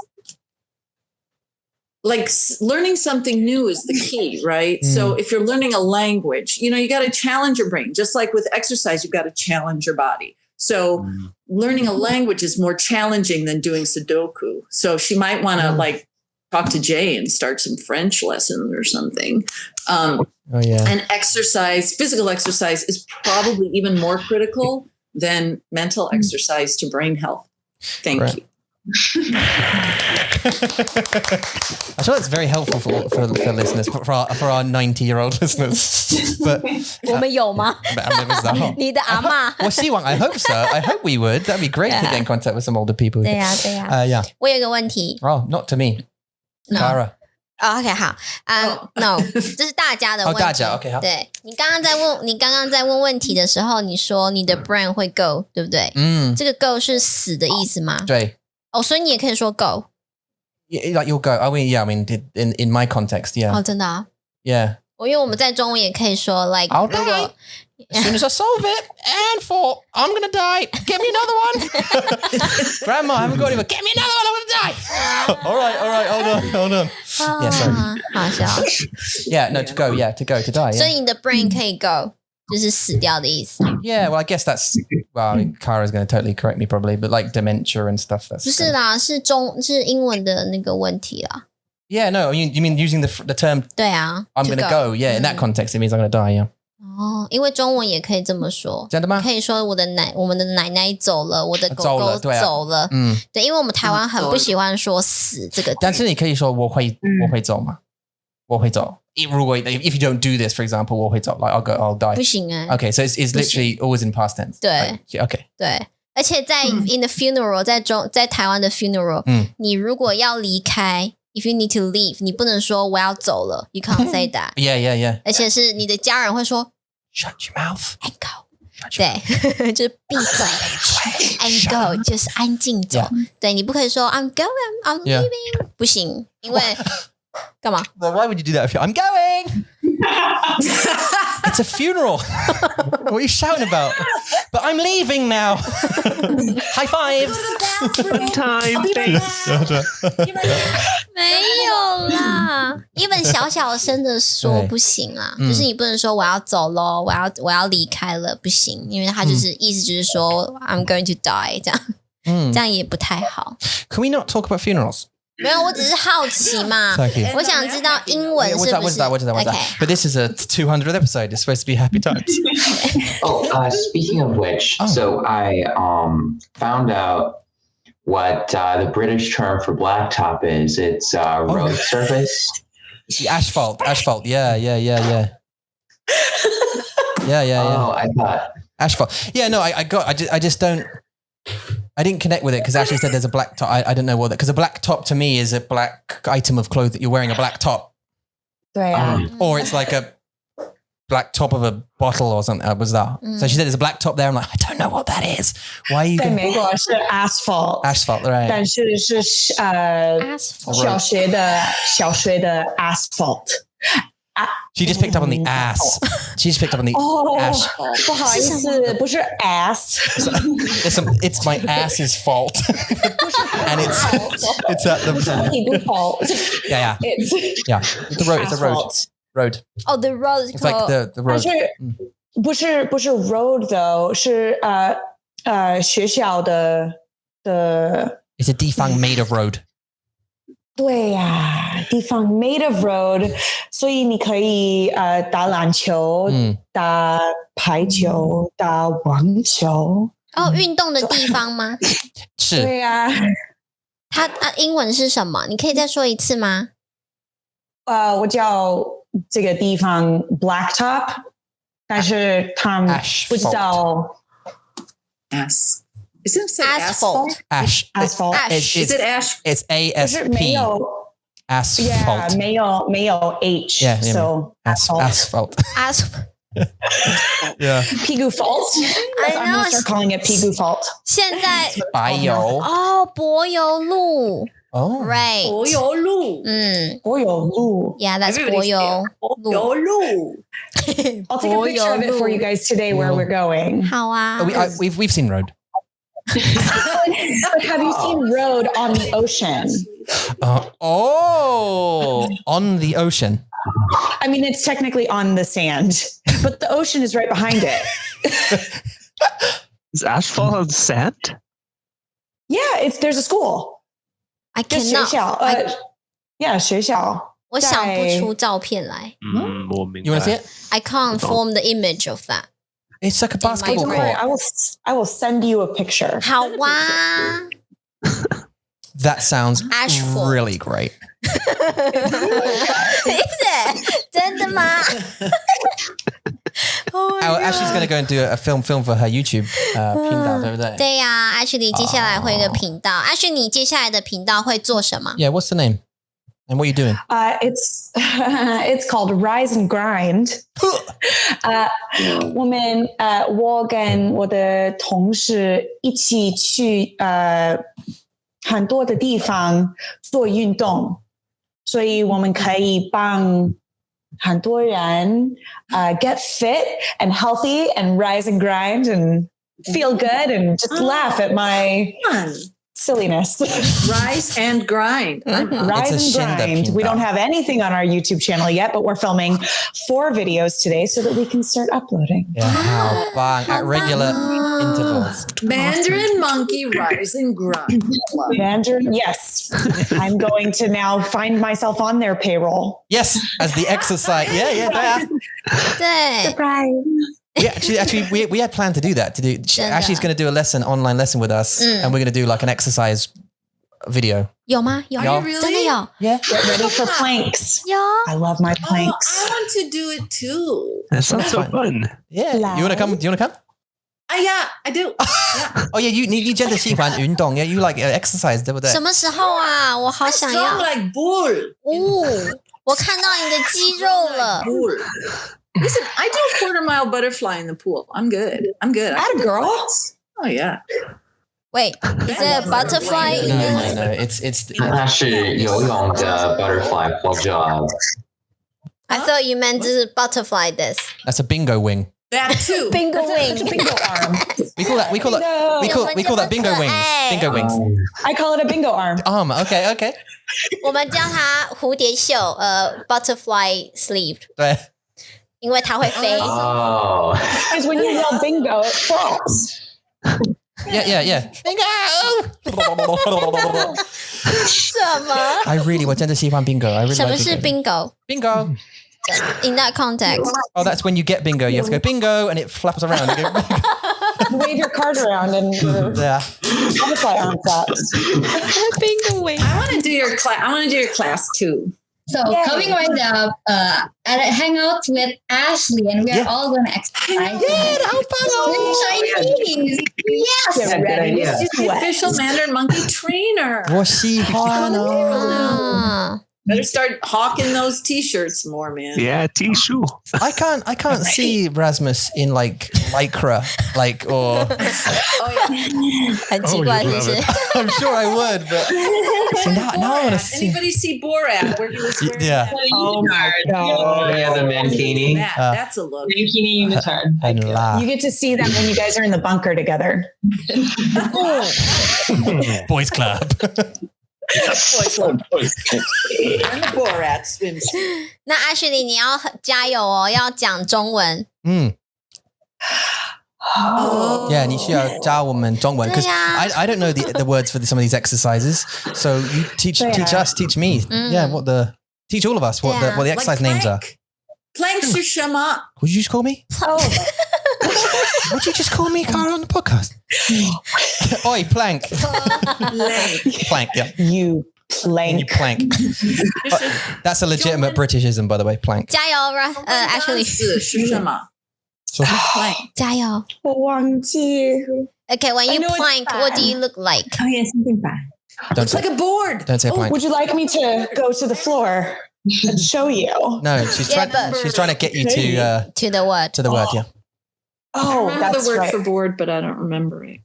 Like learning something new is the key, right? So if you're learning a language, you know, you got to challenge your brain. Just like with exercise, you've got to challenge your body. So learning a language is more challenging than doing Sudoku. So she might want to like talk to Jay and start some French lesson or something. And exercise, physical exercise is probably even more critical than mental exercise to brain health. Thank you. I feel that's very helpful for listeners, for our 90-year-old listeners. But 我们有吗？你的阿嬷？我希望 I hope so. I hope we would. That'd be great to get in contact with some older people. 对呀。Yeah. 我有一个问题。Oh, not to me. Cara. OK 好，No， 这是大家的问题。大家 OK 好。对你刚刚在问问题的时候，你说你的 brain 会 go， 对不对？这个 go 是死的意思吗？对。所以你也可以说 go。Like you'll go. I mean, in my context, yeah. 真的啊。Yeah. 因为我们在中文也可以说 like I'll die. As soon as I solve it, and I'm gonna die. Get me another one. Grandma, I haven't got any. Get me another one. I'm gonna die. All right. Hold on. Yeah, sorry. 好笑。Yeah, no, to go. Yeah, to go, to die. 所以你的 brain 可以 go， 就是死掉的意思。Yeah, well, I guess that's Kara's going to totally correct me probably, but like dementia and stuff. That's 不是啦，是英文的那个问题啦。Yeah, no, you mean using the term? 对啊 I'm going to go. Yeah, in that context, it means I'm going to die. Yeah. 因为中文也可以这么说。真的吗？可以说我们的奶奶走了，我的狗狗走了。对，因为我们台湾很不喜欢说死这个字。但是你可以说我会走吗？我会走。如果 if you don't do this, for example, 我会走 like I'll die. 不行Okay, so it's literally always in past tense. 对 Okay. 对，而且在 in the funeral 在台湾的 funeral，你如果要离开。If you need to leave， 你不能说我要走了 ，you can't say that. Yeah. 而且是你的家人会说 ，Shut your mouth and go。对，就是闭嘴 and go， 就是安静走。对你不可以说 I'm going, I'm leaving， 不行，因为干嘛 ？Why would you do that? I'm going. It's a funeral. What are you shouting about? But I'm leaving now. High five. Time. Thanks. 没有啦，一本小声的说不行啊，就是你不能说我要走咯，我要离开了，不行，因为他就是意思就是说 I'm going to die 这样，这样也不太好。Can we not talk about funerals? 没有，我只是好奇嘛。我想知道英文是不是 What's that? Okay. But this is a 200th episode. It's supposed to be happy times. Speaking of which, so I found out what the British term for blacktop is. It's road surface. Asphalt. Yeah. Yeah. Oh, I thought asphalt. Yeah, no, I just don't. I didn't connect with it because Ashley said there's a black top. I don't know what that, because a black top to me is a black item of clothes that you're wearing a black top. Or it's like a black top of a bottle or something. Was that? So she said there's a black top there. I'm like, I don't know what that is. Why are you? 在美国是 asphalt. Asphalt, right? 但是是小学的asphalt. She just picked up on the ass. She just picked up on the ass. 不好意思，不是 ass. It's my ass's fault. And it's at the fault. Yeah. It's the road. It's a road. Oh, the road. It's like the road. 不是 road though， 是学校的。It's a 地方 made of road. 对呀，地方 made of road， 所以你可以打篮球、打排球、打网球。运动的地方吗？是。对呀。它英文是什么？你可以再说一次吗？我叫这个地方 blacktop， 但是他们不知道。Ass. Is it say asphalt? Asphalt. Is it ash? Is it ash? It's ASP. Asphalt. Yeah, 没有 H. Yeah, so asphalt. Yeah. Pigu fault. I'm going to start calling it Pigu fault. 现在柏油。柏油路。Oh. Right. 柏油路。柏油路. Yeah, that's 柏油路. I'll take a picture of it for you guys today where we're going. 好啊。We've seen road. But have you seen road on the ocean? On the ocean. I mean, it's technically on the sand, but the ocean is right behind it. Is asphalt on sand? Yeah, there's a school. I cannot. 学校. 我想不出照片来。You want to see it? I can't form the image of that. It's like a basketball court. I will send you a picture. 好啊。That sounds Asphalt. really great. Is it? 真的吗？ Ashley's going to go and do a film for her YouTube 频道，对不对？对呀，Ashley 接下来会有一个频道。Ashley，你接下来的频道会做什么 Yeah, what's the name? And what are you doing? It's called Rise and Grind. 我跟我的同事一起去很多的地方做运动，所以我们可以帮很多人get fit and healthy and rise and grind and feel good and just laugh at my silliness. Rise and grind. Rise and grind. We don't have anything on our YouTube channel yet, but we're filming 4 videos today so that we can start uploading. Yeah, how bang. At regular intervals. Mandarin Monkey Rise and Grind. Mandarin, yes. I'm going to now find myself on their payroll. Yes, as the exercise. Yeah. 对 Surprise. Actually, we had planned to do that. Ashley's going to do a online lesson with us, and we're going to do like an exercise video. 有吗？有 Really? 真的有 Yeah, get ready for planks. 有。 I love my planks. I want to do it too. That sounds so fun. Yeah. You want to come? Do you want to come? Yeah, I do. Yeah. Oh yeah, you 真的喜欢运动 Yeah, you like exercise, 对不对？什么时候啊？我好想要。 Strong like bull. 我看到你的肌肉了。 Bull. Listen, I do a 1/4 mile butterfly in the pool. I'm good. Atta girl. Oh yeah. Wait, is it a butterfly? No. It's 它是游泳的 butterfly 或者 I thought you meant this butterfly. This. that's a bingo wing. That too. Bingo wing. Bingo arm. We call that bingo wings. Bingo wings. I call it a bingo arm. Arm. Okay. 我们叫它蝴蝶袖，butterfly sleeve， 对。因为它会飞。 Oh. Because when you yell bingo, it falls. Yeah. Bingo. 什么？ I really 我真的喜欢 bingo. I really 什么 like 是 bingo? bingo. In that context. Oh, that's when you get bingo. You have to go bingo, and it flaps around. You go, You wave your card around and yeah. butterfly arm flaps. Bingo wing. I want to do your class too. So coming right up at a hangout with Ashley, and we are all going to exercise. Chinese. Yes. Get ready. She's the official Mandarin Monkey trainer. 我喜欢哦。 Better start hawking those T-shirts more, man. Yeah, T-shirt. I can't see Rasmus in like lycra, like or. 很奇怪，是不是？ I'm sure I would, but now I want to see. Anybody see Borat where he was wearing Yeah. Oh my god. Yeah, the mankini. That's a look. Mankini unitard. And laugh. You get to see them when you guys are in the bunker together. Boys club. And the Borat swimsuit. 那 Ashley 你要加油哦，要讲中文。Yeah, 你需要教我们中文 because I don't know the words for some of these exercises. So you teach us, teach me. Yeah, teach all of us what the exercise names are. Planks are shema. Would you just call me? Oh. Would you just call me Cara on the podcast? Oi, plank. Plank, yeah. You plank. That's a legitimate Britishism, by the way, plank. 加油 Ashley 是什么？ 加油。 我忘记。 Okay, when you I know it's plank, bad. what do you look like? Oh yeah, something bad. Don't say, like a board. Don't say plank. Would you like me to go to the floor and show you? No, she's trying to get you to the word. To the word, yeah. Oh, I remember that's the word right. for board, but I don't remember it.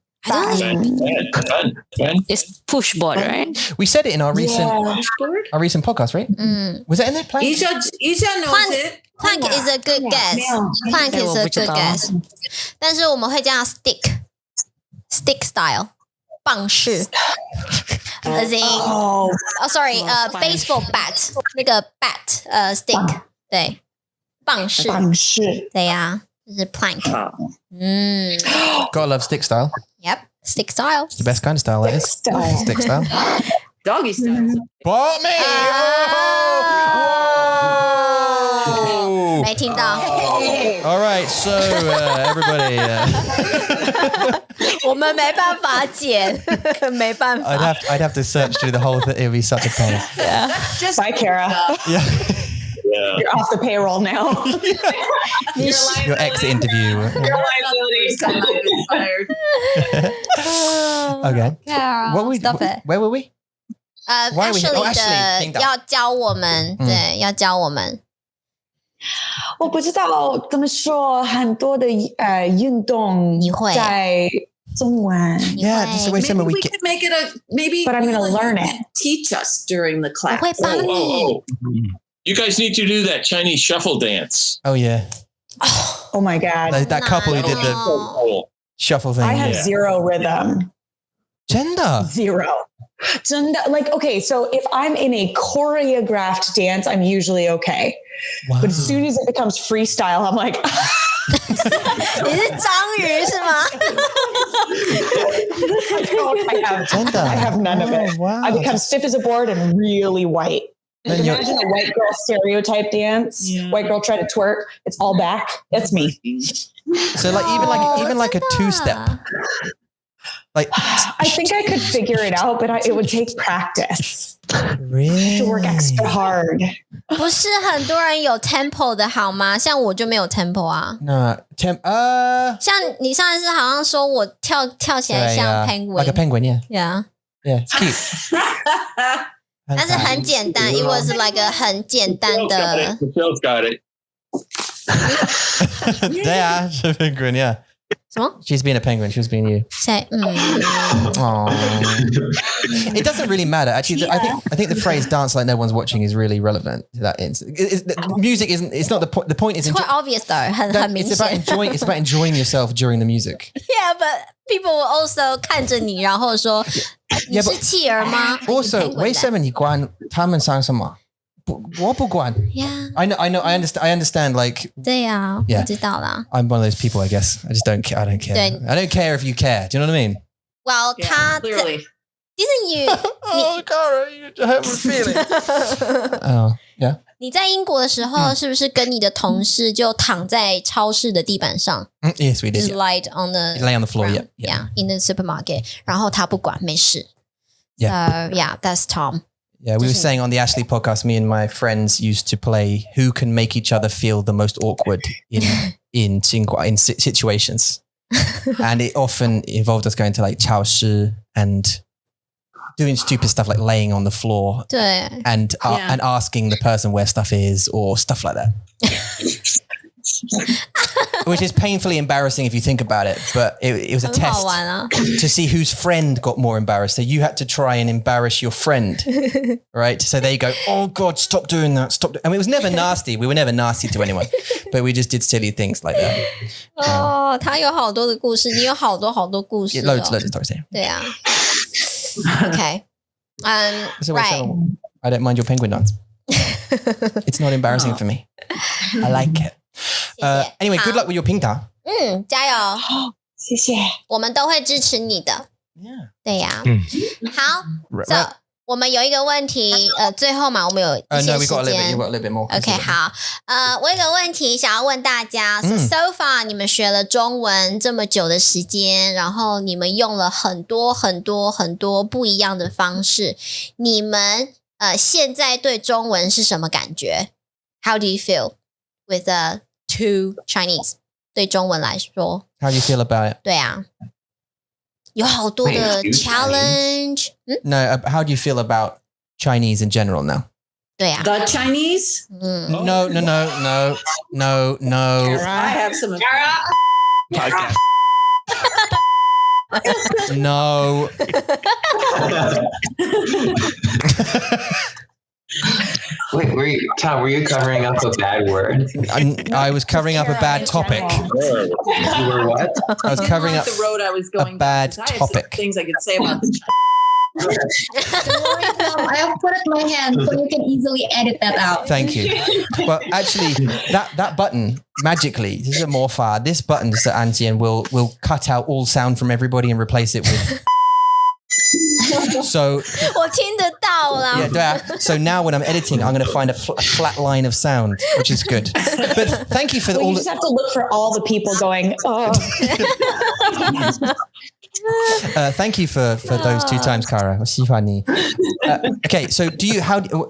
It's push board, right? We said it in our recent podcast, right? Was that in there? Plank? Isha knows it. Plank is a good guess. Plank is a good guess. 但是我们会叫 stick style 棒式 as in sorry baseball bat 那个 bat stick 对棒式对呀就是 plank Gotta love stick style. Yep, stick style. It's the best kind of style, that is. Stick style. Doggy style. What, me? 没听到 All right, so everybody. 我们没办法剪没办法 I'd have to search through the whole thing. It would be such a pain. Yeah. Just bye, Kara. Yeah. You're off the payroll now. Your exit interview. Your liability is fired. Okay. Kara, what were we, stop it. Where were we? Why are we here? Oh, Ashley 的要教我们对要教我们我不知道怎么说很多的运动你会在中文 Yeah, just the way some we could make it but I'm going to learn it. Teach us during the class. 我会帮你 You guys need to do that Chinese shuffle dance. Oh, yeah. Oh, my God. That couple who did the shuffle thing. I have zero rhythm. Gender. Zero. Like, okay, so if I'm in a choreographed dance, I'm usually okay. Wow. But as soon as it becomes freestyle, I'm like... 你是章鱼是吗 I have none of it. Wow. I become stiff as a board and really white. Imagine a white girl stereotype dance. White girl try to twerk. It's all back. That's me. So like even like a two-step. Like I think I could figure it out, but it would take practice. Really? To work extra hard. 不是很多人有 tempo 的好吗像我就没有 tempo 啊 No, 像你上一次好像说我跳起来像 penguin like a penguin, yeah. Yeah. Yeah, it's cute. 但是很简单 It was like a 很简单的 Michelle's got it. Yeah, she's a penguin, yeah. 什么 She's being a penguin. She was being you. 谁 It doesn't really matter. Actually, I think the phrase "dance like no one's watching" is really relevant to that. Music isn't. It's not the point. The point is It's quite obvious though 很明显 It's about enjoying yourself during the music. Yeah, but people will also 看着你然后说你是企鹅吗 Also, 为什么你管他们唱什么？我不管。Yeah. I know. I understand. Like. 对呀 Yeah. 我知道啦 I'm one of those people. I guess I just don't care. I don't care. 对 I don't care if you care. Do you know what I mean? Well, 他 clearly. Didn't you? Oh, Cara, you hurt my feelings. Oh, yeah. 你在英国的时候，是不是跟你的同事就躺在超市的地板上 Yes, we did. Just lie on the Lay on the floor. ground. Yeah. In the supermarket. 然后他不管，没事。 Yeah. So yeah, that's Tom. Yeah, we were saying on the Ashley podcast, me and my friends used to play who can make each other feel the most awkward in situations. And it often involved us going to like 超市 and doing stupid stuff like laying on the floor 对 and asking the person where stuff is or stuff like that. Which is painfully embarrassing if you think about it, but it was a 很好 test 玩啊 to see whose friend got more embarrassed. So you had to try and embarrass your friend, right? So they go, "Oh God, stop doing that! Stop!" I mean, it was never nasty. We were never nasty to anyone, but we just did silly things like that. 哦，他有好多的故事，你有好多故事 Yeah, 哦 loads of stories here. 对啊 OK So right I don't mind your penguin dance. It's not embarrassing for me. I like it. Anyway, good luck with your 平塔。加油谢谢我们都会支持你的 对呀好 So 我们有一个问题最后嘛我们有一些 No, we 时 got a 间 little bit more. OK 好我有一个问题想要问大家So far 你们学了中文这么久的时间然后你们用了很多不一样的方式你们现在对中文是什么感觉 How do you feel with to Chinese 对中文来说 How do you feel about it? 对啊有好多的 challenge。No, how do you feel about Chinese in general now? 对啊 The Chinese? No. I have some podcast. No. Wait, Tom, were you covering up a bad word? I was covering up a bad topic. You were what? I was covering up the road I was going a bad down, 'cause I have topic. things I could say about the I have put up my hand so you can easily edit that out. Thank you. Well, actually, that button magically, this is a more far. This button that Anjian will cut out all sound from everybody and replace it with. So 我听得到啦。 yeah, 对啊. So now when I'm editing, I'm going to find a flat line of sound, which is good. But thank you for Well, all. you just have to look for all the people going, oh. Thank you for those 2 times, Kara. 我喜欢你. Okay, so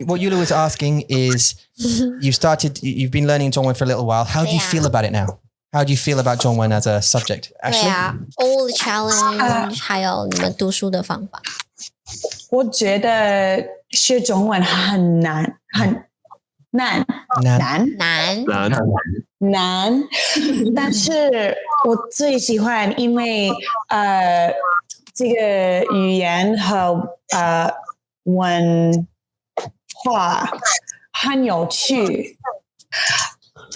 what Yula was asking is, you've been learning Zhongwen for a little while. How do you feel about it now? How do you feel about Zhongwen as a subject? 对啊 all the challenge 还有你们读书的方法。我觉得学中文很难，很难，但是我最喜欢，因为这个语言和文化很有趣。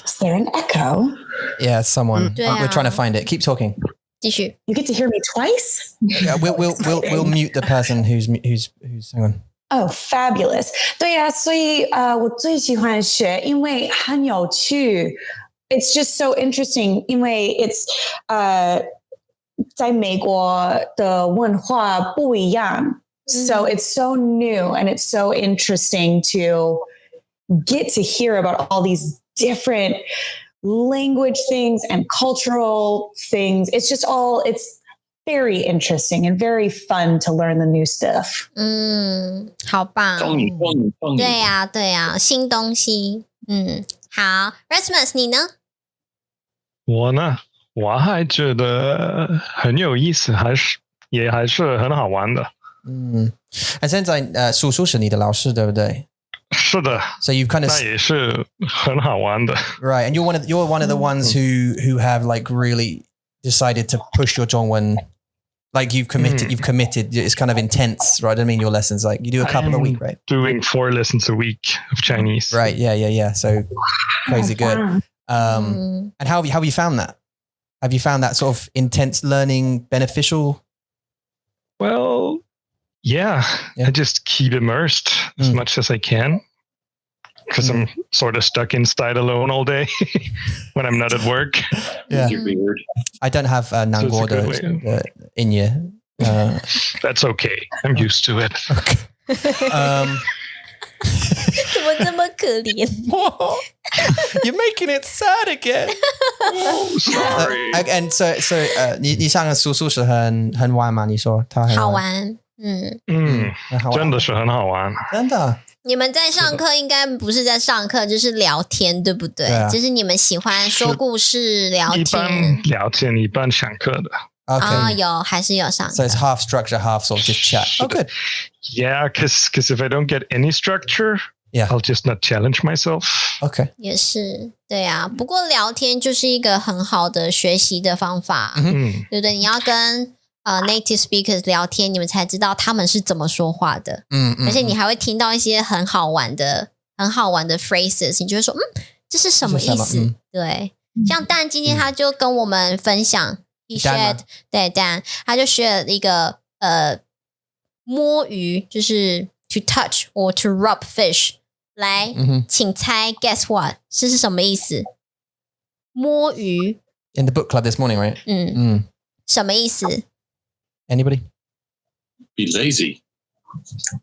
Is there an echo? Yeah, someone. We're trying to find it. Keep talking. 继续。 You get to hear me twice? Yeah, we'll mute the person who's hang on. Oh, fabulous. 对啊，所以我最喜欢学，因为很有趣。It's just so interesting, 因为 it's 在美国的文化不一样。So it's so new and it's so interesting to get to hear about all these different language things and cultural things. It's very interesting and very fun to learn the new stuff. 好棒。对呀，新东西。好 Rasmus 你呢？我呢，我还觉得很有意思，还是很好玩的。现在叔叔是你的老师，对不对？是的。So you've kind of 那也是很好玩的。Right, and you're one of the ones who have like really decided to push your Zhongwen. Like you've committed. It's kind of intense, right? I mean, your lessons, like you do a couple a week, right? Doing 4 lessons a week of Chinese. Right. Yeah. So crazy good. And how have you found that? Have you found that sort of intense learning beneficial? Well, yeah. I just keep immersed as much as I can. Because I'm sort of stuck inside alone all day when I'm not at work. Yeah, I don't have Nangguo in you. That's okay. I'm used to it. Okay. 怎么这么可怜 You're making it sad again. Sorry. And so 你上的叔叔是很玩吗？你说他很好玩。真的是很好玩。真的。你们在上课应该不是在上课，就是聊天，对不对？就是你们喜欢说故事、聊天。一般聊天，一般上课的。有还是有上课。 So it's half structure, half sort of just chat. Oh, good. Yeah, because if I don't get any structure, I'll just not challenge myself. Okay. 也是，对啊。不过聊天就是一个很好的学习的方法，对不对？你要跟native speakers 聊天，你们才知道他们是怎么说话的。而且你还会听到一些很好玩的 phrases， 你就会说，这是什么意思？对，像Dan今天他就跟我们分享 ，he shared， 对 Dan， 他就学了一个摸鱼，就是 to touch or to rub fish。来，请猜 ，guess what 是什么意思？摸鱼。In the book club this morning, right? 什么意思？ Anybody? Be lazy.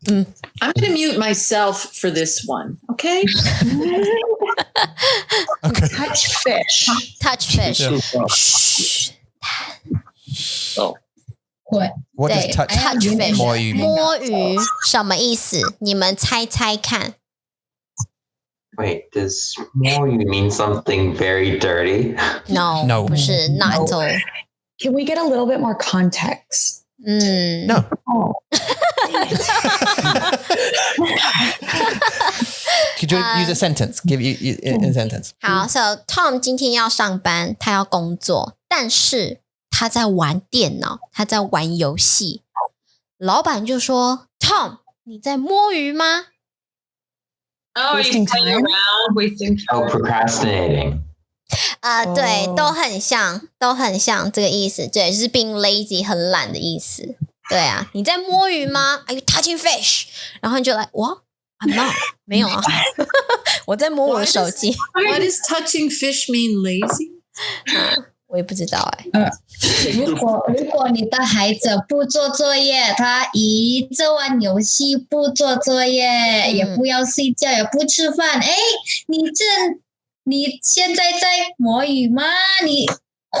I'm going to mute myself for this one. Okay. Okay. Touch fish. Touch fish. Oh. What does touch fish 摸鱼 mean? 摸鱼什么意思？你们猜猜看。 Wait, does more mean something very dirty? No, 不是 not at all. Can we get a little bit more context? No. Could you use a sentence? Give you a sentence. 好 ，So Tom 今天要上班，他要工作，但是他在玩电脑，他在玩游戏。老板就说 ：“Tom， 你在摸鱼吗？” Oh, he's playing around, wasting time. Oh, procrastinating. 对，都很像这个意思。对，就是 being lazy 很懒的意思。对啊，你在摸鱼吗 ？Are you touching fish？ 然后你就来，我 I'm not， 没有啊，我在摸我的手机。Why does touching fish mean lazy？ 我也不知道哎。如果你的孩子不做作业，他一直玩游戏，不做作业，也不要睡觉，也不吃饭，哎，你现在在摸鱼吗？你快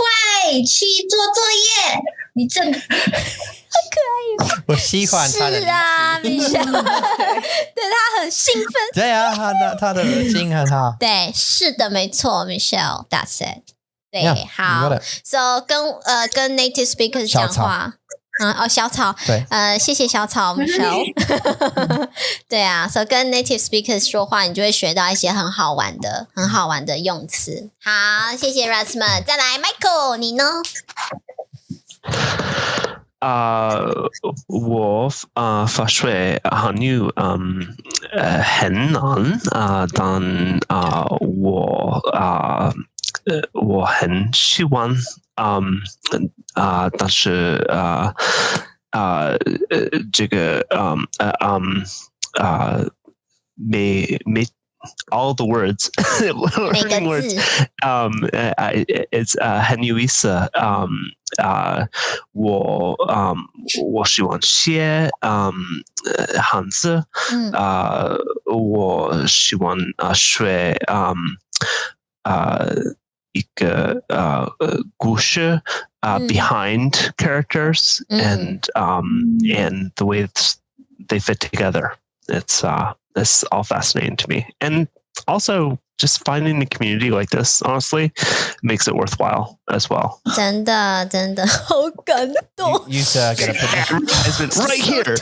去做作业，你正好可爱。我喜欢他的。是啊，Michelle， 对他很兴奋。对啊，他的耳音很好。对，是的，没错 ，Michelle，that's it。对， Yeah, 好 ，So 跟 native speakers 讲话，小草，对，谢谢小草 Michelle， 对啊 ，So 跟 native speakers 说话，你就会学到一些很好玩的用词。好，谢谢 Rasmus， 再来 Michael， 你呢？我发觉韩语很难但我很喜欢但是这个没 all the words learning words it's 很有意思我喜欢写汉字我喜欢学一个故事behind characters and the way they fit together. It's all fascinating to me, and also just finding a community like this honestly makes it worthwhile as well. 真的好感动。You sir gotta put the advertisement right here.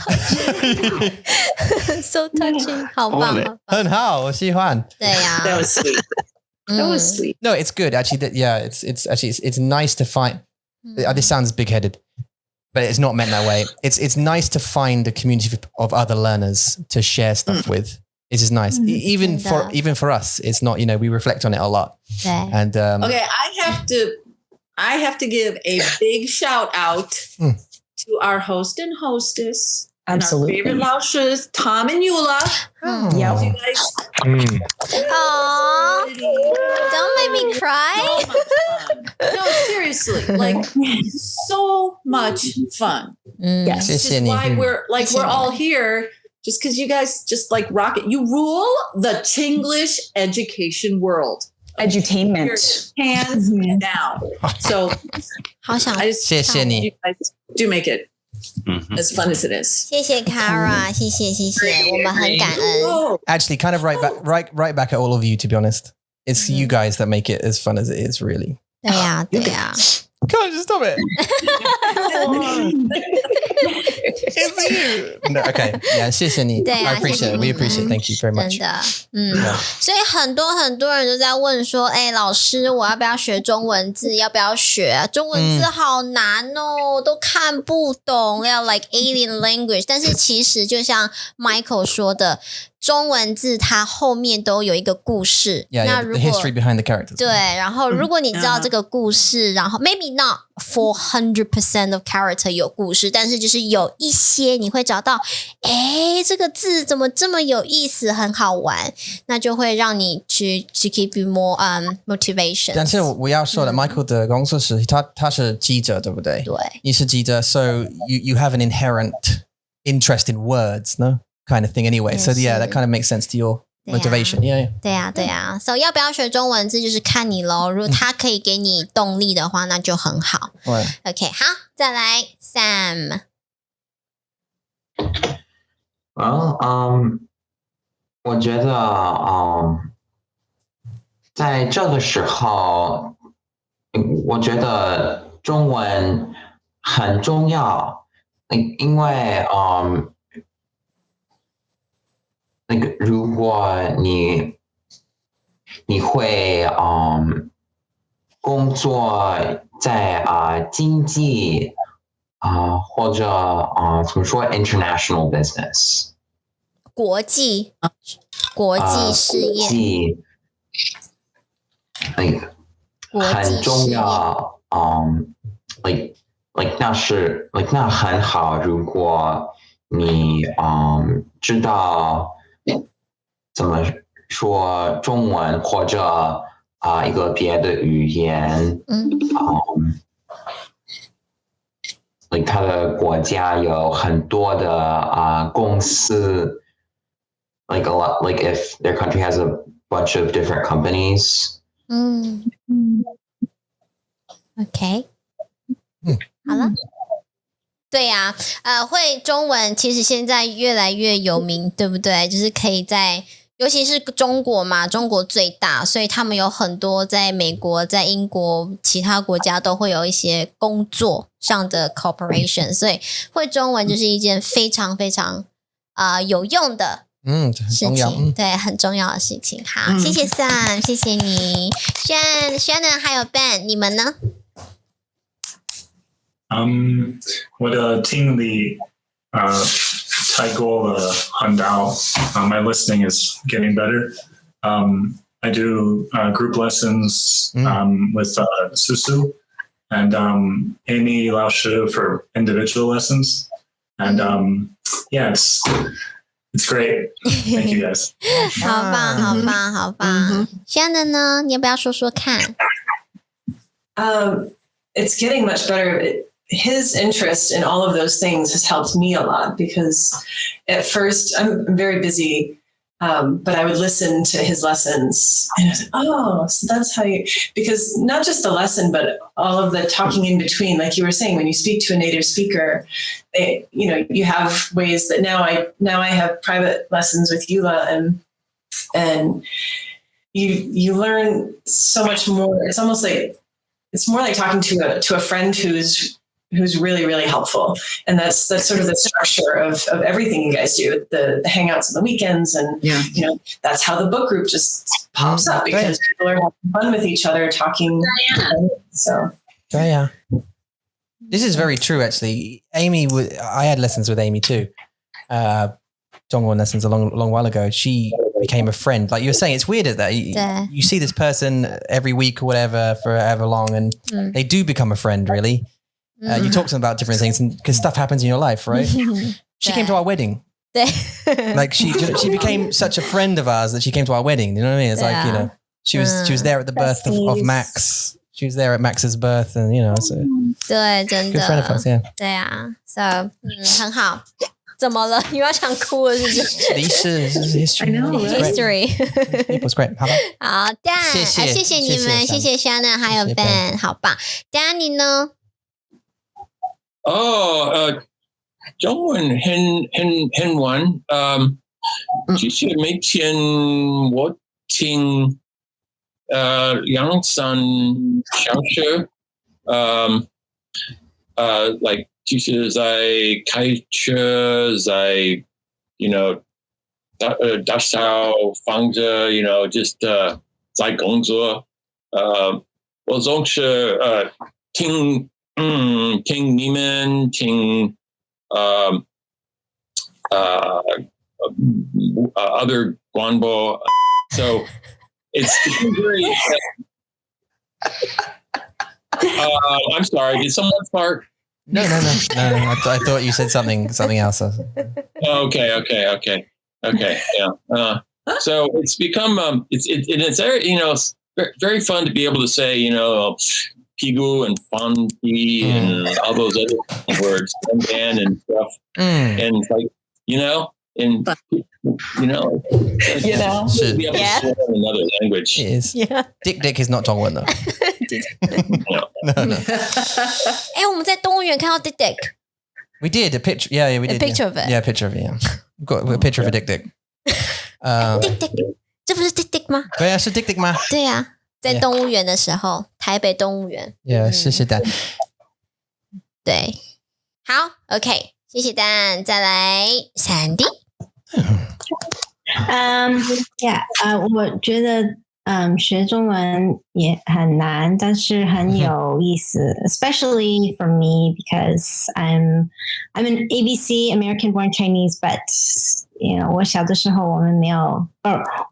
So touching， 好棒，很好，我喜欢。对呀 That was sweet. That was sweet. No, it's good actually. It's nice to find. This sounds big-headed, but it's not meant that way. It's nice to find a community of other learners to share stuff with. It's just nice, even for us. It's not, we reflect on it a lot. And okay, I have to give a big shout out to our host and hostess. Absolutely. And our favorite 老师 Tom and Eula. Yeah. You guys. Aww, don't make me cry. No, seriously, like so much fun. Yes. This is why we're all here, just because you guys just like rock it. You rule the Chinglish education world. Edutainment. Hands down. So I just 谢谢你 you guys do make it as fun as it is. 谢谢 Kara， 谢谢，我们很感恩。 Actually, kind of right back at all of you. To be honest, it's you guys that make it as fun as it is. Really. 对呀。Come on, just stop it. It's you. No, okay. Yeah, 谢谢你。I appreciate it. We appreciate it. Thank you very much. 真的，所以很多人都在问说，老师，我要不要学中文字？要不要学？中文字好难哦，都看不懂，要 like alien language。但是其实就像 Michael 说的，中文字它后面都有一个故事。那如果 the history behind the characters. 对，然后如果你知道这个故事，然后 maybe not 400% of character 有故事，但是就是有一些你会找到，这个字怎么这么有意思，很好玩，那就会让你去 give you more motivation。但是我要说的 ，Michael 的工作是他是记者，对不对？对，你是记者 ，so you have an inherent interest in words, no kind of thing anyway. So yeah, that kind of makes sense to your motivation. Yeah. 对呀。So 要不要学中文字就是看你咯。如果它可以给你动力的话，那就很好。OK， 好，再来 Sam。我觉得在这个时候，我觉得中文很重要，因为如果你会工作在经济或者怎么说 international business 国际事业很重要那很好如果你知道怎么说中文或者一个别的语言他的国家有很多的公司like if their country has a bunch of different companies OK 好了对呀会中文其实现在越来越有名对不对就是可以在尤其是中国嘛中国最大所以他们有很多在美国在英国其他国家都会有一些工作上的 corporation 所以会中文就是一件非常非常有用的事情对很重要的事情好谢谢 Sam 谢谢你 Shannon 还有 Ben 你们呢我的听力太过了很高 my listening is getting better I do group lessons with Susu and Amy 老师 for individual lessons and yeah it's great thank you guys 好棒好棒好棒 Shannon 呢你要不要说说看It's getting much better his interest in all of those things has helped me a lot because at first I'm very busy, but I would listen to his lessons and I was like, oh, so that's how you, because not just the lesson, but all of the talking in between, like you were saying, when you speak to a native speaker, you have ways that now I have private lessons with Eula and you learn so much more. It's almost like, it's more like talking to a friend who's really, really helpful. And that's sort of the structure of everything you guys do, the hangouts on the weekends. And, that's how the book group just pops up because people are having fun with each other talking. So. Yeah. This is very true, actually. Amy, I had lessons with Amy too. Dongwon lessons a long while ago. She became a friend. Like you were saying, it's weird that you see this person every week or whatever for however long and they do become a friend, really. You talk to them about different things because stuff happens in your life, right? She came to our wedding. Like she became such a friend of ours that she came to our wedding. You know what I mean? It's like, she was there at the birth of Max. She was there at Max's birth and, so. 对，真的。Good friend of ours, yeah. 对啊 So, 很好。怎么了？你要想哭了是不是？历史 history. I know, history. It was great. 好吧。好 Dan 谢谢你们，谢谢 Shannon 还有 Ben， 好棒。Danny 呢？中文很晚其实每天我听2-3小时like 就是在开车在打扫房子just 在工作我总是听你们听other Guanbo so it's very I'm sorry did someone fart No. I thought you said something else. Okay. Yeah. So it's become it's very it's very fun to be able to say pigu and fondi and all those other words and stuff and like and should be able to swear in another language. It is. Yeah. Dick is not Dongwon though. No. 我们在动物园看到 Dick. We did a picture. Yeah, we did. A picture of it. Yeah, a picture of it. Yeah, we've got a picture of a Dick. Dick， 这不是 Dick 吗？对啊，是 Dick 吗？对啊，在动物园的时候，台北动物园。Yeah，是的。对，好 ，OK。谢谢Dan，再来 Sandy。我觉得学中文也很难，但是很有意思，especially for me because I'm an ABC American born Chinese, but我小的时候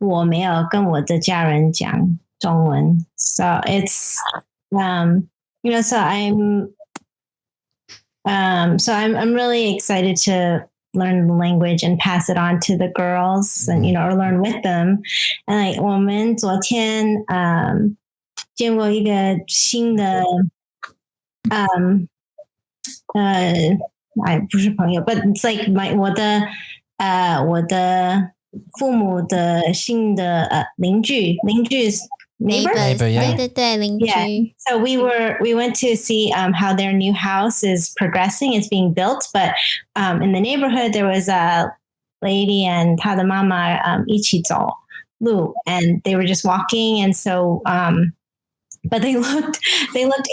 我没有跟我的家人讲中文 ，so it's so I'm really excited to learn the language and pass it on to the girls and or learn with them. And like 我们昨天见过一个新的不是朋友 but it's like 我的父母的新的邻居 neighbor, yeah. 对邻居 Yeah. So we went to see how their new house is progressing. It's being built, but in the neighborhood there was a lady and 她的妈妈一起走路 and they were just walking, and so but they looked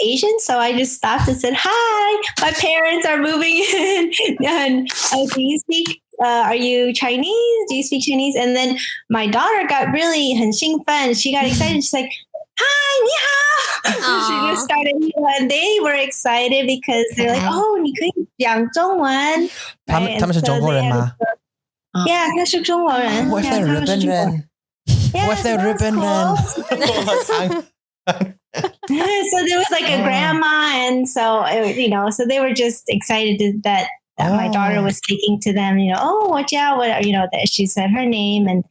Asian, so I just stopped and said, "Hi, my parents are moving in, and do you speak? Are you Chinese? Do you speak Chinese?" And then my daughter got really 很兴奋. She got excited. She's like, "Hi, 你好." She just started, and they were excited because they're like, "Oh, 你可以讲中文." 他们是中国人吗？ Yeah, 他是中国人。 What if they're 日本人？ What if they're 日本人？ So there was like a grandma, and so so they were just excited that my daughter was speaking to them. Oh, what that she said her name, and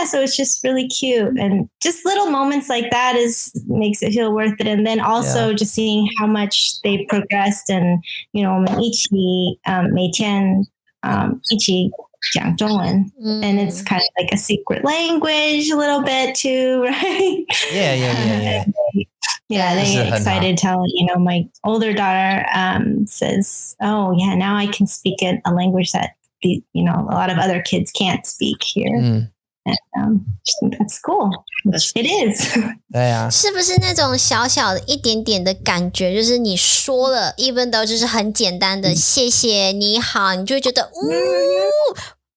so it's just really cute, and just little moments like that makes it feel worth it. And then also just seeing how much they progressed, and 我们一起每天一起讲中文 and it's kind of like a secret language a little bit too, right? Yeah. They excited telling, my older daughter says, "Oh yeah, now I can speak a language that a lot of other kids can't speak here." And that's cool. It is. 对啊，是不是那种小小的一点点的感觉，就是你说了 even though 就是很简单的谢谢你好，你就会觉得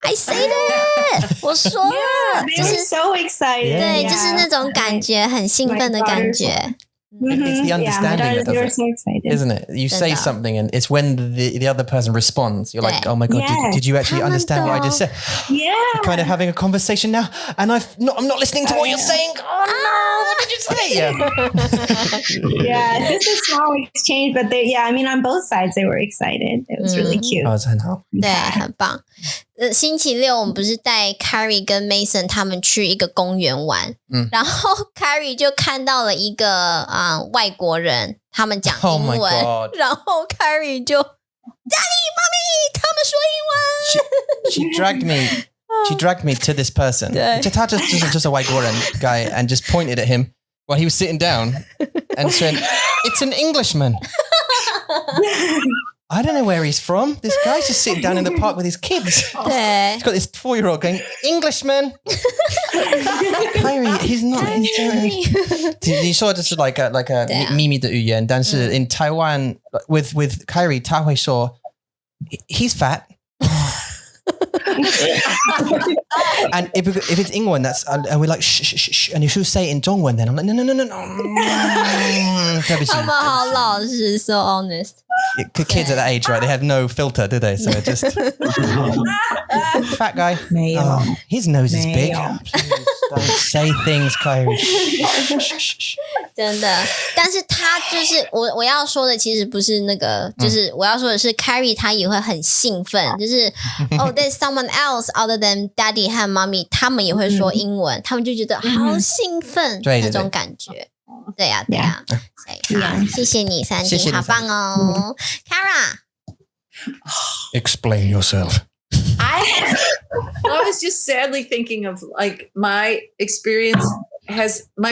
I say that 我说了 they were so excited. 对，就是那种感觉很兴奋的感觉。It's the understanding that does it, so excited. isn't it? You say something, and it's when the other person responds. You're like, "Oh my god, did you actually understand what I just said?" Yeah. You're kind of having a conversation now, and I'm not listening to what you're saying. Oh no, what did you say? Yeah, just a small exchange, but on both sides they were excited. It was really cute. 很好，对，很棒。星期六我们不是带 Carrie 跟 Mason 他们去一个公园玩，然后 Carrie 就看到了一个外国人，他们讲英文，然后 Carrie 就 Daddy, Mommy, 他们说英文。She dragged me to this person. 他就是外国人 guy, and just pointed at him while he was sitting down and said, "It's an Englishman." I don't know where he's from. This guy's just sitting down in the park with his kids. He's got this 4-year-old going, "Englishman." Kyrie, he's not. 你说的是 like a 秘密的语言，但是 in Taiwan with Kyrie, 他会说 he's fat. And if it's 英文 that's and we're like shh, and if you say it in 中文 then I'm like no. 他们好老实 so honest. Kids at that age, right? They have no filter, do they? So just fat guy. His nose is big. Please don't say things, Kyrie. 真的，但是他就是我要说的，其实不是那个，就是我要说的是 Carrie 他也会很兴奋，就是there's someone else other than Daddy 和 Mommy， 他们也会说英文，他们就觉得好兴奋那种感觉。对呀，好，谢谢你，Sandy，好棒哦 ，Kara。 Explain yourself. I was just sadly thinking of like my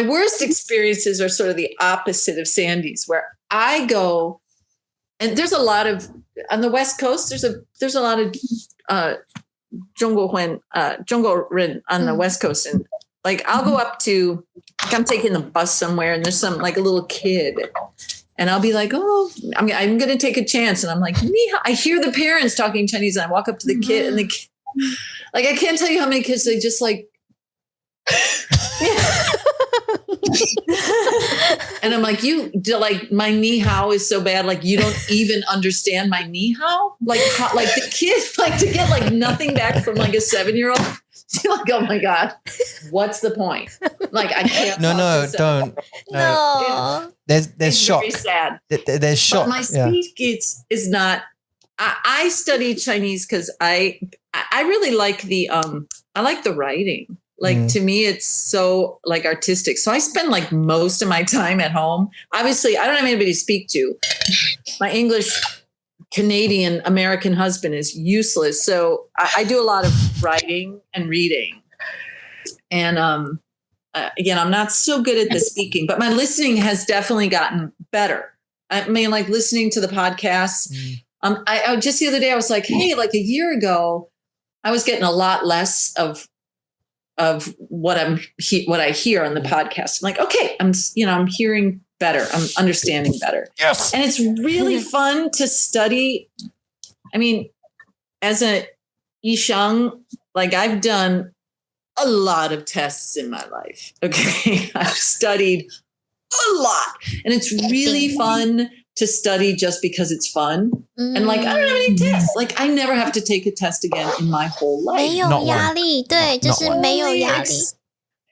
worst experiences are sort of the opposite of Sandy's, where I go, and there's a lot of on the West Coast. There's a lot of 中国人 on the West Coast, and like I'll go up to, like I'm taking the bus somewhere, and there's some like a little kid, And I'll be like, oh, I'm going to take a chance. And I'm like, I hear the parents talking Chinese, and I walk up to the kid, and the kid, like, I can't tell you how many kids they just like, and I'm like, my ni hao is so bad. Like, you don't even understand my ni hao. Like the kids like to get like nothing back from like a 7-year-old. You're like, oh my God, what's the point? Like, I can't. No, don't. No. There's shock. Very sad. There's shock. But my speech is not. I studied Chinese because I really like I like the writing. Like to me, it's so like artistic. So I spend like most of my time at home. Obviously, I don't have anybody to speak to. My English Canadian American husband is useless. So I do a lot of writing and reading. And again, I'm not so good at the speaking, but my listening has definitely gotten better. I mean, like listening to the podcasts. I just the other day, I was like, hey, like a year ago, I was getting a lot less of what I hear on the podcast. I'm like, okay, I'm hearing better. I'm understanding better. Yes. And it's really fun to study. I mean, as a Yisheng, like I've done a lot of tests in my life. Okay. I've studied a lot, and it's really fun to study just because it's fun. And like, I don't have any tests. Like I never have to take a test again in my whole life. 没有压力，对，就是没有压力。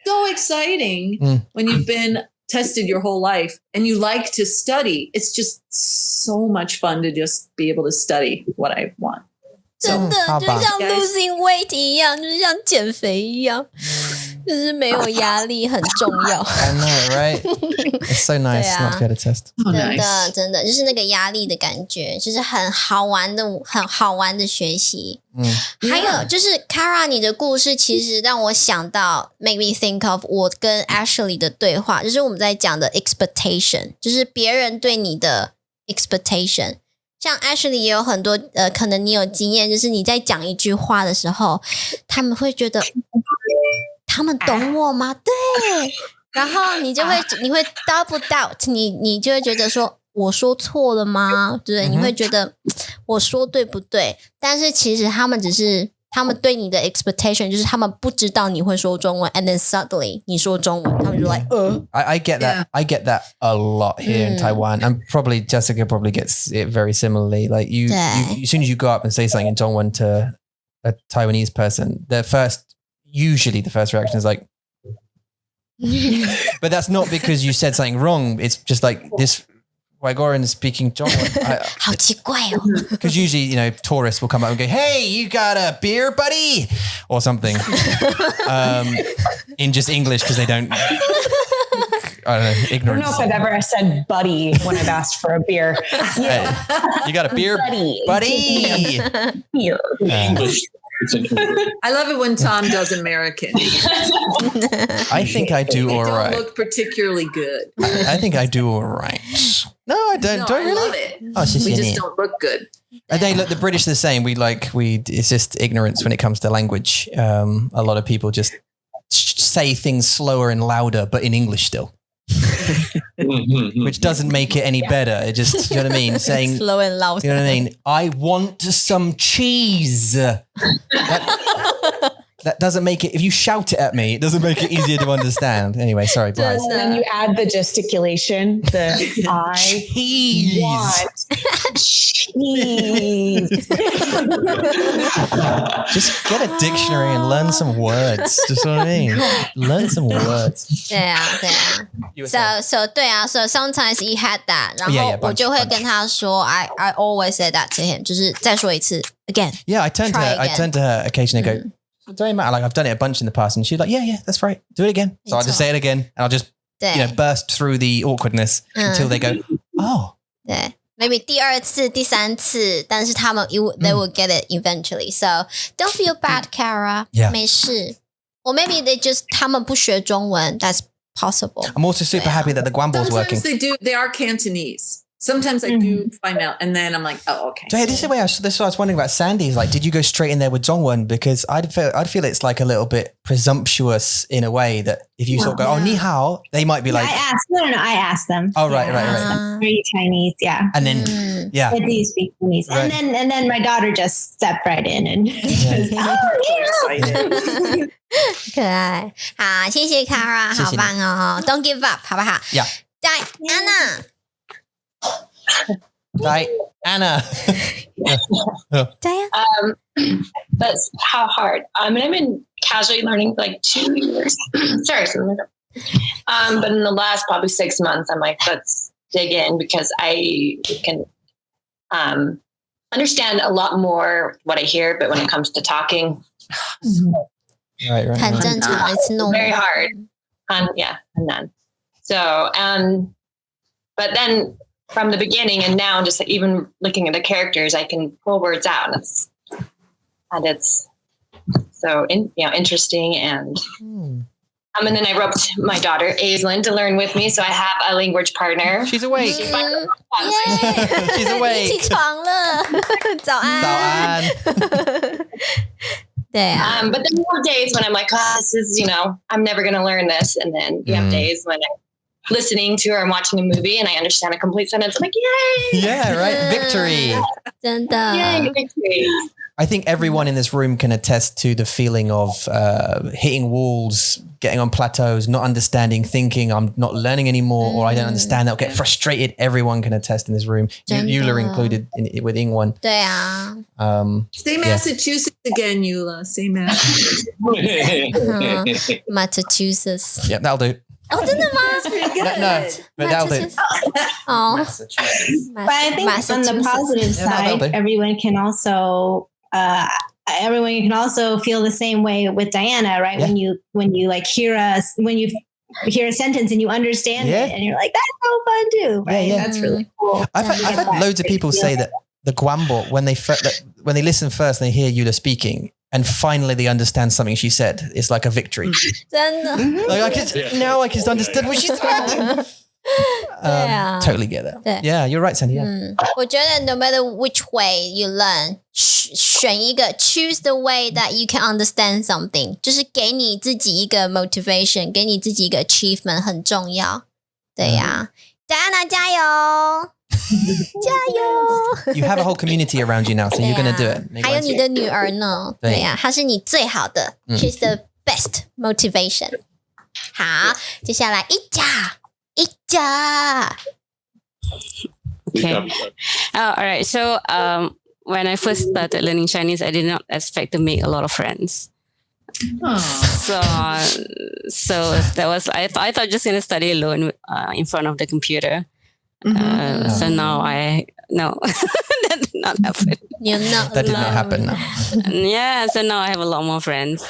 So exciting when you've been tested your whole life and you like to study. It's just so much fun to just be able to study what I want. 真的就像 losing weight 一样，就是像减肥一样，就是没有压力很重要。I know, right? It's so nice not to get a test. 真的就是那个压力的感觉，就是很好玩的学习。还有就是 Kara 你的故事其实让我想到 make me think of 我跟 Ashley 的对话，就是我们在讲的 expectation， 就是别人对你的 expectation。像 Ashley 也有很多可能你有经验，就是你在讲一句话的时候，他们会觉得他们懂我吗？对，然后你会 double doubt， 你就会觉得说我说错了吗？对，你会觉得我说对不对？但是其实他们对你的 expectation 就是他们不知道你会说中文 and then suddenly 你说中文，他们就 like I get that. Yeah. I get that a lot here in Taiwan, and probably Jessica gets it very similarly. Like you as soon as you go up and say something in Zhongwen to a Taiwanese person, usually the first reaction is like, but that's not because you said something wrong. It's just like this. Waigoran speaking Zhongwen. 好奇怪哦。 Because usually, tourists will come up and go, "Hey, you got a beer, buddy?" or something, in just English because they don't. I don't know, ignorance. I don't know if I've ever said buddy when I've asked for a beer. Yeah. Hey, you got a beer, buddy? Beer. English. I love it when Tom does American. I think I do all right. Don't look particularly good. I think I do all right. No, I don't. No, do I I really? love it. Oh, We just don't look good. The British are the same. It's just ignorance when it comes to language. A lot of people just say things slower and louder, but in English still. Which doesn't make it any better. It just, you know what I mean? Saying slow and loud. You know what I mean? I want some cheese. That doesn't make it, if you shout it at me, it doesn't make it easier to understand. Anyway, sorry, Bryce. And then you add the gesticulation, I want cheese. Just get a dictionary and learn some words. Just what I mean? Learn some words. 对啊 So sometimes he had that. 然后我就会跟他说 I always say that to him. 就是再说一次 again. Yeah, I turn to her occasionally and go, it doesn't matter. Like I've done it a bunch in the past, and she's like, "Yeah, that's right. Do it again." So I'll just say it again, and I'll just burst through the awkwardness until they go, "Oh." 对 ，maybe 第二次、第三次，但是他们 they will get it eventually. So don't feel bad, Kara. Yeah. 没事。Or maybe they 他们不学中文 That's possible. I'm also super happy that the Guanbo's working. Sometimes they are Cantonese. Sometimes I do find out, and then I'm like, oh, okay. So, hey, this is why I was wondering about Sandy's. Like, did you go straight in there with Zhongwen? Because I'd feel it's like a little bit presumptuous in a way that if you sort of go, oh, ni hao, they might be like. I asked them. Oh, right. Are you Chinese? Yeah. And then, yeah. Do you speak Chinese? Right. And then my daughter just stepped right in and just, oh, 可爱，好，谢谢 Kara， 好棒哦 ！Don't give up， 好不好 ？Yeah. Diana。 Diana. That's how hard. I've been casually learning for like 2 years. Sorry. But in the last probably 6 months, I'm like, let's dig in because I can understand a lot more what I hear, but when it comes to talking, right. 很正常 It's normal. Very hard. And then. So, but then from the beginning and now, just like even looking at the characters, I can pull words out, and it's so interesting. And and then I roped my daughter Aislinn to learn with me, so I have a language partner. She's awake. She's awake. 起床了，早安。对啊。But then there are days when I'm like, this is I'm never going to learn this, and then you have days when I'm listening to or I'm watching a movie and I understand a complete sentence. I'm like, yay! Yeah, right. Victory. 真的。 Yay, victory. I think everyone in this room can attest to the feeling of hitting walls, getting on plateaus, not understanding, thinking I'm not learning anymore, or I don't understand that, or get frustrated. Everyone can attest in this room. Eula included with Ingwen. 对啊。Say Massachusetts again, Eula. Say Massachusetts. Massachusetts. Yeah, that'll do. 哦，真的吗？ No, but that'll do. 哦。 But I think on the positive side, everyone can also feel the same way with Diana, right? Yeah. When you like hear a sentence and you understand it, and you're like, that's so fun too, right? Yeah. That's really cool. I've had loads of people say that the Guambo, when they listen first and they hear Eula speaking, and finally they understand something she said, it's like a victory. 真的。 Now I just understood what she said. Totally get that. Yeah, you're right, Sandy. Yeah. 我觉得 no matter which way you learn, 选一个 choose the way that you can understand something， 就是给你自己一个 motivation， 给你自己一个 achievement 很重要。对呀，Diana 加油！ 加油 You have a whole community around you now, so you're going to do it. 还有你的女儿呢，对呀，她是你最好的，she's the best motivation。好，接下来一家。 Okay. All right. So when I first started learning Chinese, I did not expect to make a lot of friends. So that was I thought just going to study alone in front of the computer. So now that did not happen. That did not happen. No. Yeah, so now I have a lot more friends,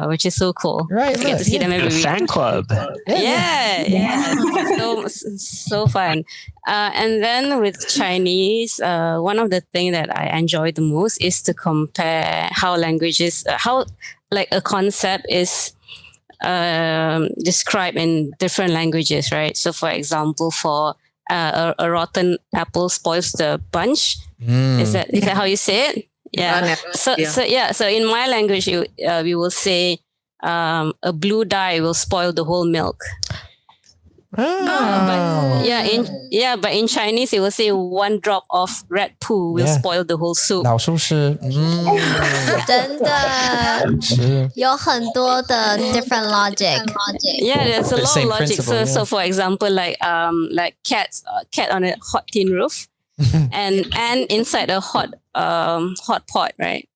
which is so cool. Right, I get to see them every week. Fan club. Yeah. So fun. And then with Chinese, one of the things that I enjoy the most is to compare how languages, how like a concept is described in different languages, right? So for example, for a rotten apple spoils the bunch. Is that how you say it? Yeah. So in my language, we will say a blue dye will spoil the whole milk. But in Chinese, it will say one drop of red poo will spoil the whole soup. 老师是，真的有很多的 different logic. Yeah, there's a lot of logic. principle, So for example, like cat on a hot tin roof, and inside a hot pot, right?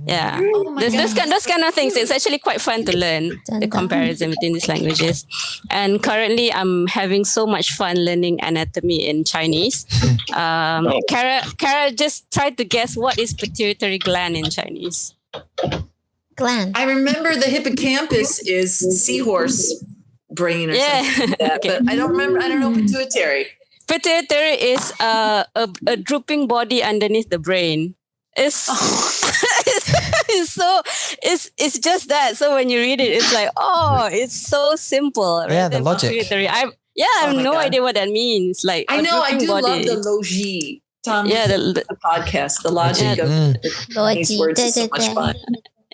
Yeah, those kind of things. It's actually quite fun to learn the comparison between these languages. And currently, I'm having so much fun learning anatomy in Chinese. Kara just tried to guess what is pituitary gland in Chinese. Gland. I remember the hippocampus is seahorse brain or something like that, but I don't remember. I don't know pituitary. Pituitary is a drooping body underneath the brain. It's just that. So when you read it, it's like, oh, it's so simple. Right? Yeah, the logic. Pituitary. Yeah, I have my no God. idea what that means. Like I know, I do love body. the logi. Tom, Yeah, the podcast, the logic of these words is so much fun.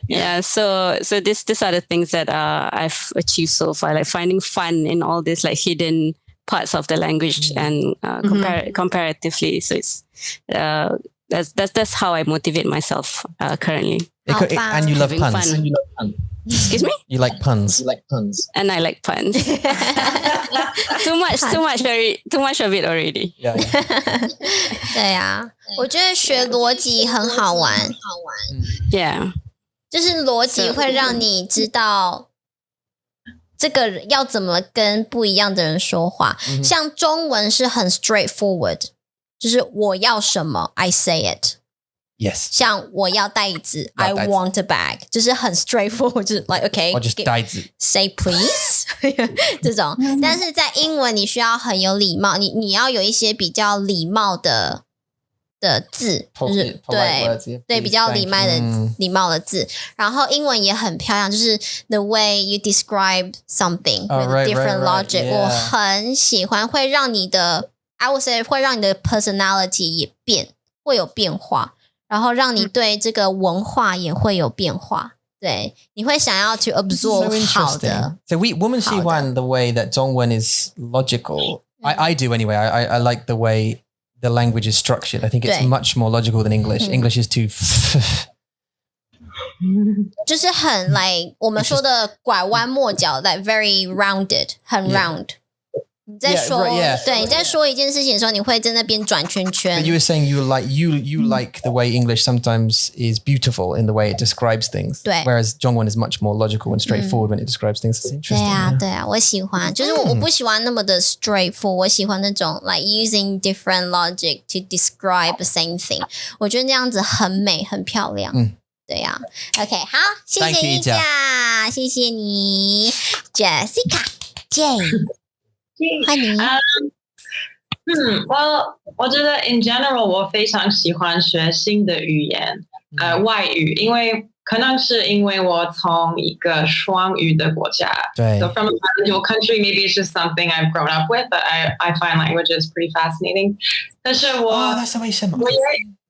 Yeah, so these are the things that I've achieved so far, like finding fun in all this like hidden parts of the language and comparatively. So it's that's how I motivate myself currently. And you love Having puns. fun. Excuse me? You like puns. And I like puns. too much of it already. Yeah. 对啊，我觉得学逻辑很好玩。Yeah. 就是逻辑会让你知道这个要怎么跟不一样的人说话。像中文是很 straightforward，就是我要什么 I say it。 Yes. 像我要袋子 I want a bag， 就是很 straightforward， 就是 like OK， or just 袋子 say please 这种。但是在英文你需要很有礼貌，你要有一些比较礼貌的字，就是对比较礼貌的字。然后英文也很漂亮，就是 the way you describe something with different logic， 我很喜欢，会让你的 I would say 会让你的 personality 也会有变化，然后让你对这个文化也会有变化。对，你会想要 to absorb 好的。 So我们喜欢 the way that 中文 is logical. I do anyway. I like the way the language is structured. I think it's much more logical than English. English is too 就是很 like 我们说的拐弯抹角 like very rounded， 很 round。你在说对，你在说一件事情的时候，你会在那边转圈圈。 But you were saying you like the way English sometimes is beautiful in the way it describes things. 对 Whereas 中文 is much more logical and straightforward when it describes things. It's 对 interesting. 啊，对啊，我喜欢，就是我不喜欢那么的 straightforward， 我喜欢那种 like using different logic to describe the same thing。我觉得那样子很美，很漂亮。对呀，OK， 好，谢谢一家，谢谢你 ，Jessica Jane， 欢迎。Well， 我觉得 in general 我非常喜欢学新的语言，外语，因为可能是因为我从一个双语的国家，对 ，so from a bilingual country, maybe it's just something I've grown up with. But I find languages pretty fascinating. 但是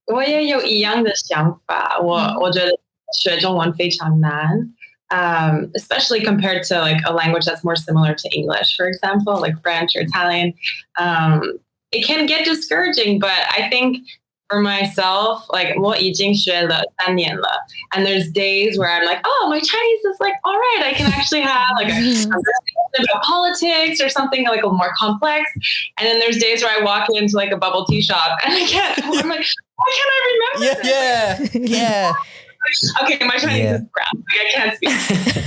我也有一样的想法，我觉得学中文非常难。Especially compared to like a language that's more similar to English, for example, like French or Italian. It can get discouraging, but I think for myself, like 我已经学了3年了, and there's days where I'm like, oh, my Chinese is like, all right, I can actually have like a conversation about politics or something like a little more complex. And then there's days where I walk into like a bubble tea shop and I'm like, why can't I remember this? Yeah. Okay, my Chinese is crap. Like, I can't speak.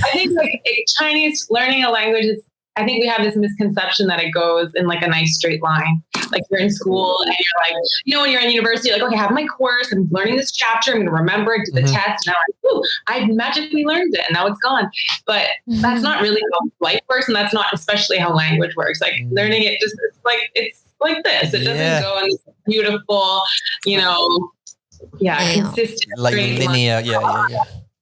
I think like Chinese, learning a language is, I think we have this misconception that it goes in like a nice straight line. Like you're in school and you're like, you know, when you're in university, like, okay, I have my course, I'm learning this chapter, I'm going to remember it, do the test. And now I'm like, ooh, I've magically learned it and now it's gone. But that's not really how life works. And that's not especially how language works. Like learning it just, it's like this. It doesn't go in this beautiful, you know, consistent, like linear, line.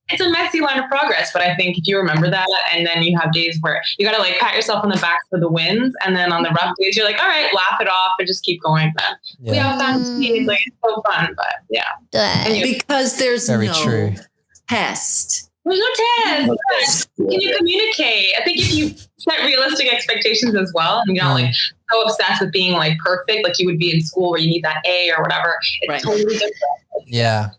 It's a messy line of progress, but I think if you remember that, and then you have days where you got to like pat yourself on the back for the wins, and then on the rough days, you're like, all right, laugh it off and just keep going. Then we have fancy, like it's so fun, but because there's very true test. There's no test. Can you communicate? I think if you set realistic expectations as well, and you're not like so obsessed with being like perfect, like you would be in school where you need that A or whatever. It's totally different. Yeah.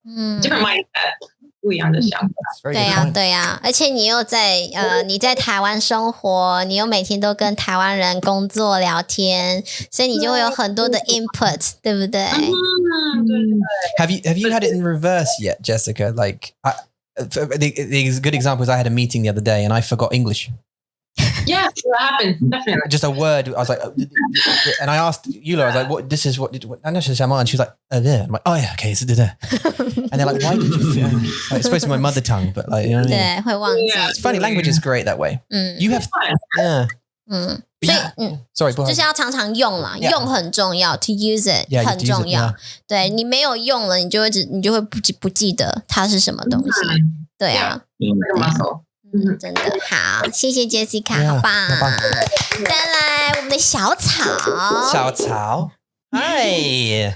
Different mindset. 不一样的想法。对呀，对呀，而且你又在你在台湾生活，你又每天都跟台湾人工作聊天，所以你就会有很多的 input， 对不对？Have you had it in reverse yet, Jessica? Like, the good example is I had a meeting the other day and I forgot English. Yeah, that happens, definitely. Just a word. I was like, and I asked Eula, I was like, what? This is what? And she was like, there. I'm like, oh yeah, okay, it's there. And they're like, why did you? Like, it's supposed to be my mother tongue, but like, you know what I mean? 对，会忘记。It's funny, language is great that way. You have, sorry, 就是要常常用啦，用很重要 ，to use it 很重要。对，你没有用了，你就会不记得它是什么东西。对啊。真的好，谢谢 Jessica， 好棒！再来我们的小草，小草 ，Hi.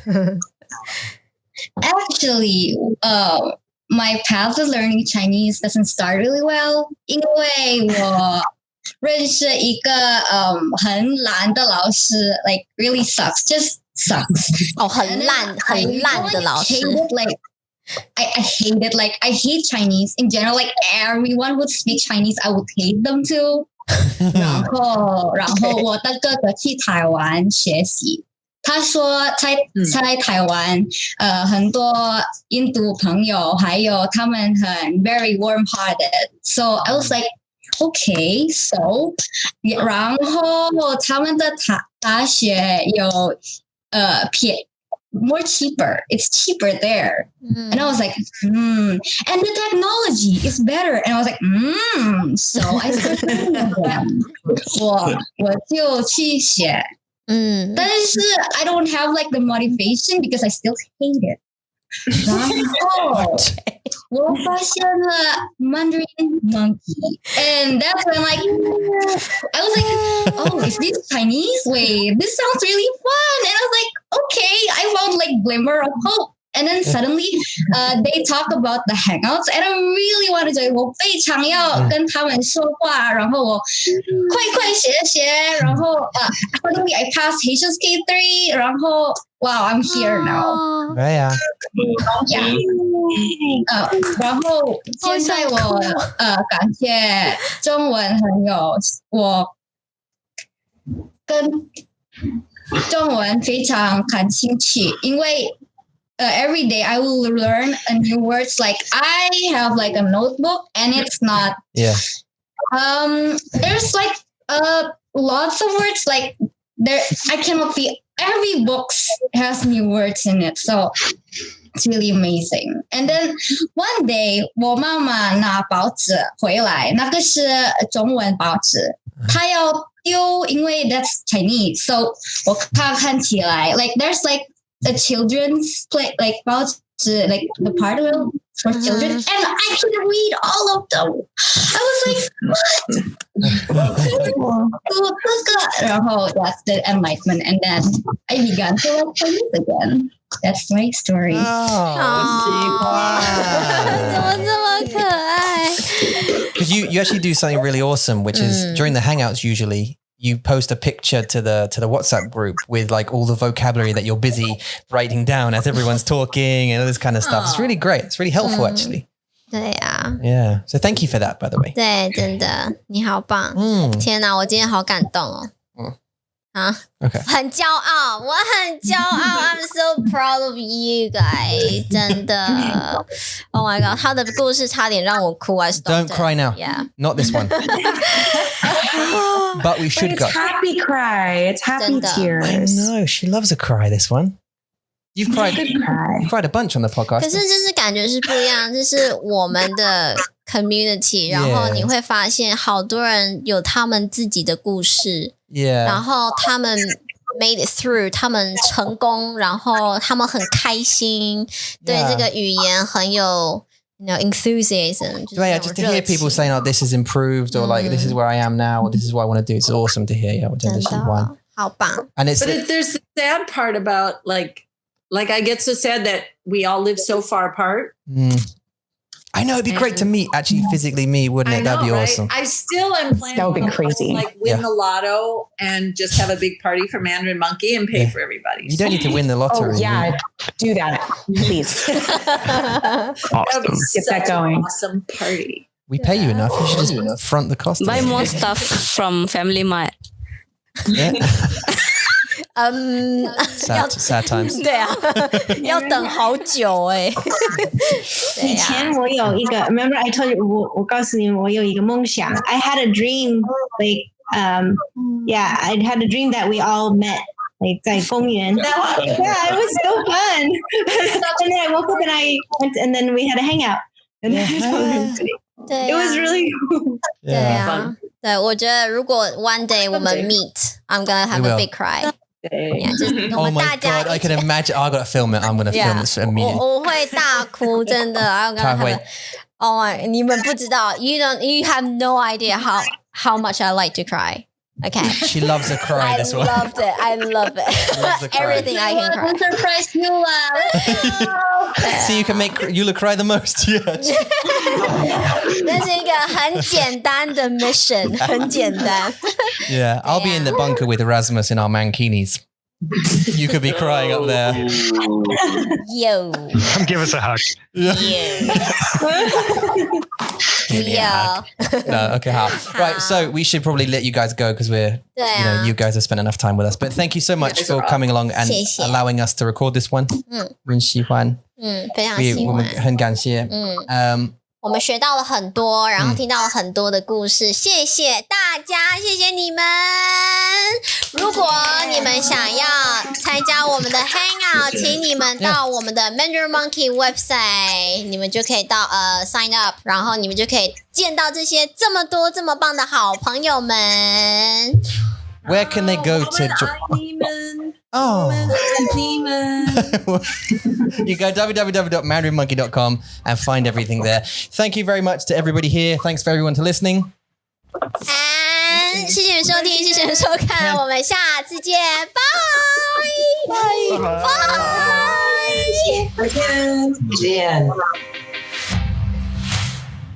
Actually, my path to learning Chinese doesn't start really well. 因为我认识一个很懒的老师 like really sucks, just sucks. 哦，很烂的老师。I hate it. Like I hate Chinese in general. Like everyone would speak Chinese, I would hate them too. 然后我的哥哥去台湾学习。他说在台湾，很多印度朋友，还有他们很 very warm-hearted. So I was like, okay, so 然后他们的大学有more cheaper. It's cheaper there. And I was like, and the technology is better. And I was like, so I started learning them. 我就去学。但是 I don't have like the motivation because I still hate it. 然后我发现了 Mandarin Monkey, and that's when like I was like, oh, is this Chinese? Wait, this sounds really fun. And I was like, okay, I found like glimmer of hope. And then suddenly, they talk about the hangouts, and I really want to join. 我非常要跟他们说话，然后我快学，然后suddenly I passed HSK3, 然后 wow, I'm here now. 对呀。然后现在我感谢中文很有我跟中文非常感兴趣，因为every day I will learn a new words. Like I have like a notebook, and it's not. Yeah. There's like lots of words. Like there, I cannot see. Every book has new words in it, so it's really amazing. And then one day, 我妈妈拿报纸回来，那个是中文报纸，她要丢，因为 that's Chinese. So 我看起来 like there's like a children's play like about like the part for children, and I can read all of them. I was like, what? That's the enlightenment, and then I began to like Chinese again. That's my story. 怎么这么可爱？ Because you actually do something really awesome, which is during the Hangouts usually. You post a picture to the WhatsApp group with like all the vocabulary that you're busy writing down as everyone's talking and all this kind of stuff. It's really great. It's really helpful actually. 对呀。Yeah. So thank you for that, by the way. 对，真的，你好棒。天哪，我今天好感动哦。Okay. 很骄傲，我很骄傲。I'm so proud of you guys， 真的。Oh my god， 他的故事差点让我哭。Don't cry now. Yeah. Not this one. But we should But it's go. happy cry. It's happy tears. I know. She loves a cry, this one. You've cried a bunch on the podcast. 可是就是感觉是不一样，就是我们的 community， 然后你会发现好多人有他们自己的故事， 然后他们 made it through， 他们成功，然后他们很开心，对这个语言很有 enthusiasm。 Yeah, just to hear people saying, "Oh, this is improved," or like, "This is where I am now," or "This is what I want to do." It's awesome to hear. Yeah, 我真的喜欢。好棒。 And it's but there's the sad part about like I get so sad that we all live so far apart. I know it'd be great to meet, actually physically meet, wouldn't it? That'd be awesome. I still am planning. That would be crazy. Like win the lotto and just have a big party for Mandarin Monkey and pay for everybody. You don't need to win the lottery. Oh yeah, do that, please. Awesome. Get that going. Awesome party. We pay you enough. You should just front the cost. Buy more stuff from Family Mart. Yeah. Sad times. 对啊，要等好久哎。以前我有一个 remember I told you 我告诉你我有一个梦想 I had a dream like yeah I had a dream that we all met like 在公园 yeah it was so fun and then I woke up and I went and then we had a hangout and it was really cool 对啊，对，我觉得如果 one day 我们 meet I'm gonna have a big cry。Oh my god! I can imagine. I got to film it. I'm going to film this immediately. 我会大哭，真的。Oh my, 你们不知道 you have no idea how much I like to cry. Okay. She loves a cry. This one. I love it. Everything I can cry. Surprise Eula. See, you can make Eula cry the most. Yeah. 那是一个很简单的 mission， 很简单。Yeah, I'll be in the bunker with Erasmus in our mankinis. You could be crying up there. Yo. Come give us a hug. Yeah. No, okay, right. So we should probably let you guys go because you guys have spent enough time with us. But thank you so much for coming along and allowing us to record this one. 很喜欢，非常喜欢，我们很感谢。我们学到了很多，然后听到了很多的故事，谢谢大家，谢谢你们。如果你们想要参加我们的 Hangout， 请你们到我们的 Mandarin Monkey website， 你们就可以到sign up， 然后你们就可以见到这些这么多这么棒的好朋友们。Where can they go to Oh. You go www.mandarinmonkey.com and find everything there. Thank you very much to everybody here. Thanks for everyone to listening. And 谢谢你们收听，谢谢你们收看，我们下次见，拜拜，再见。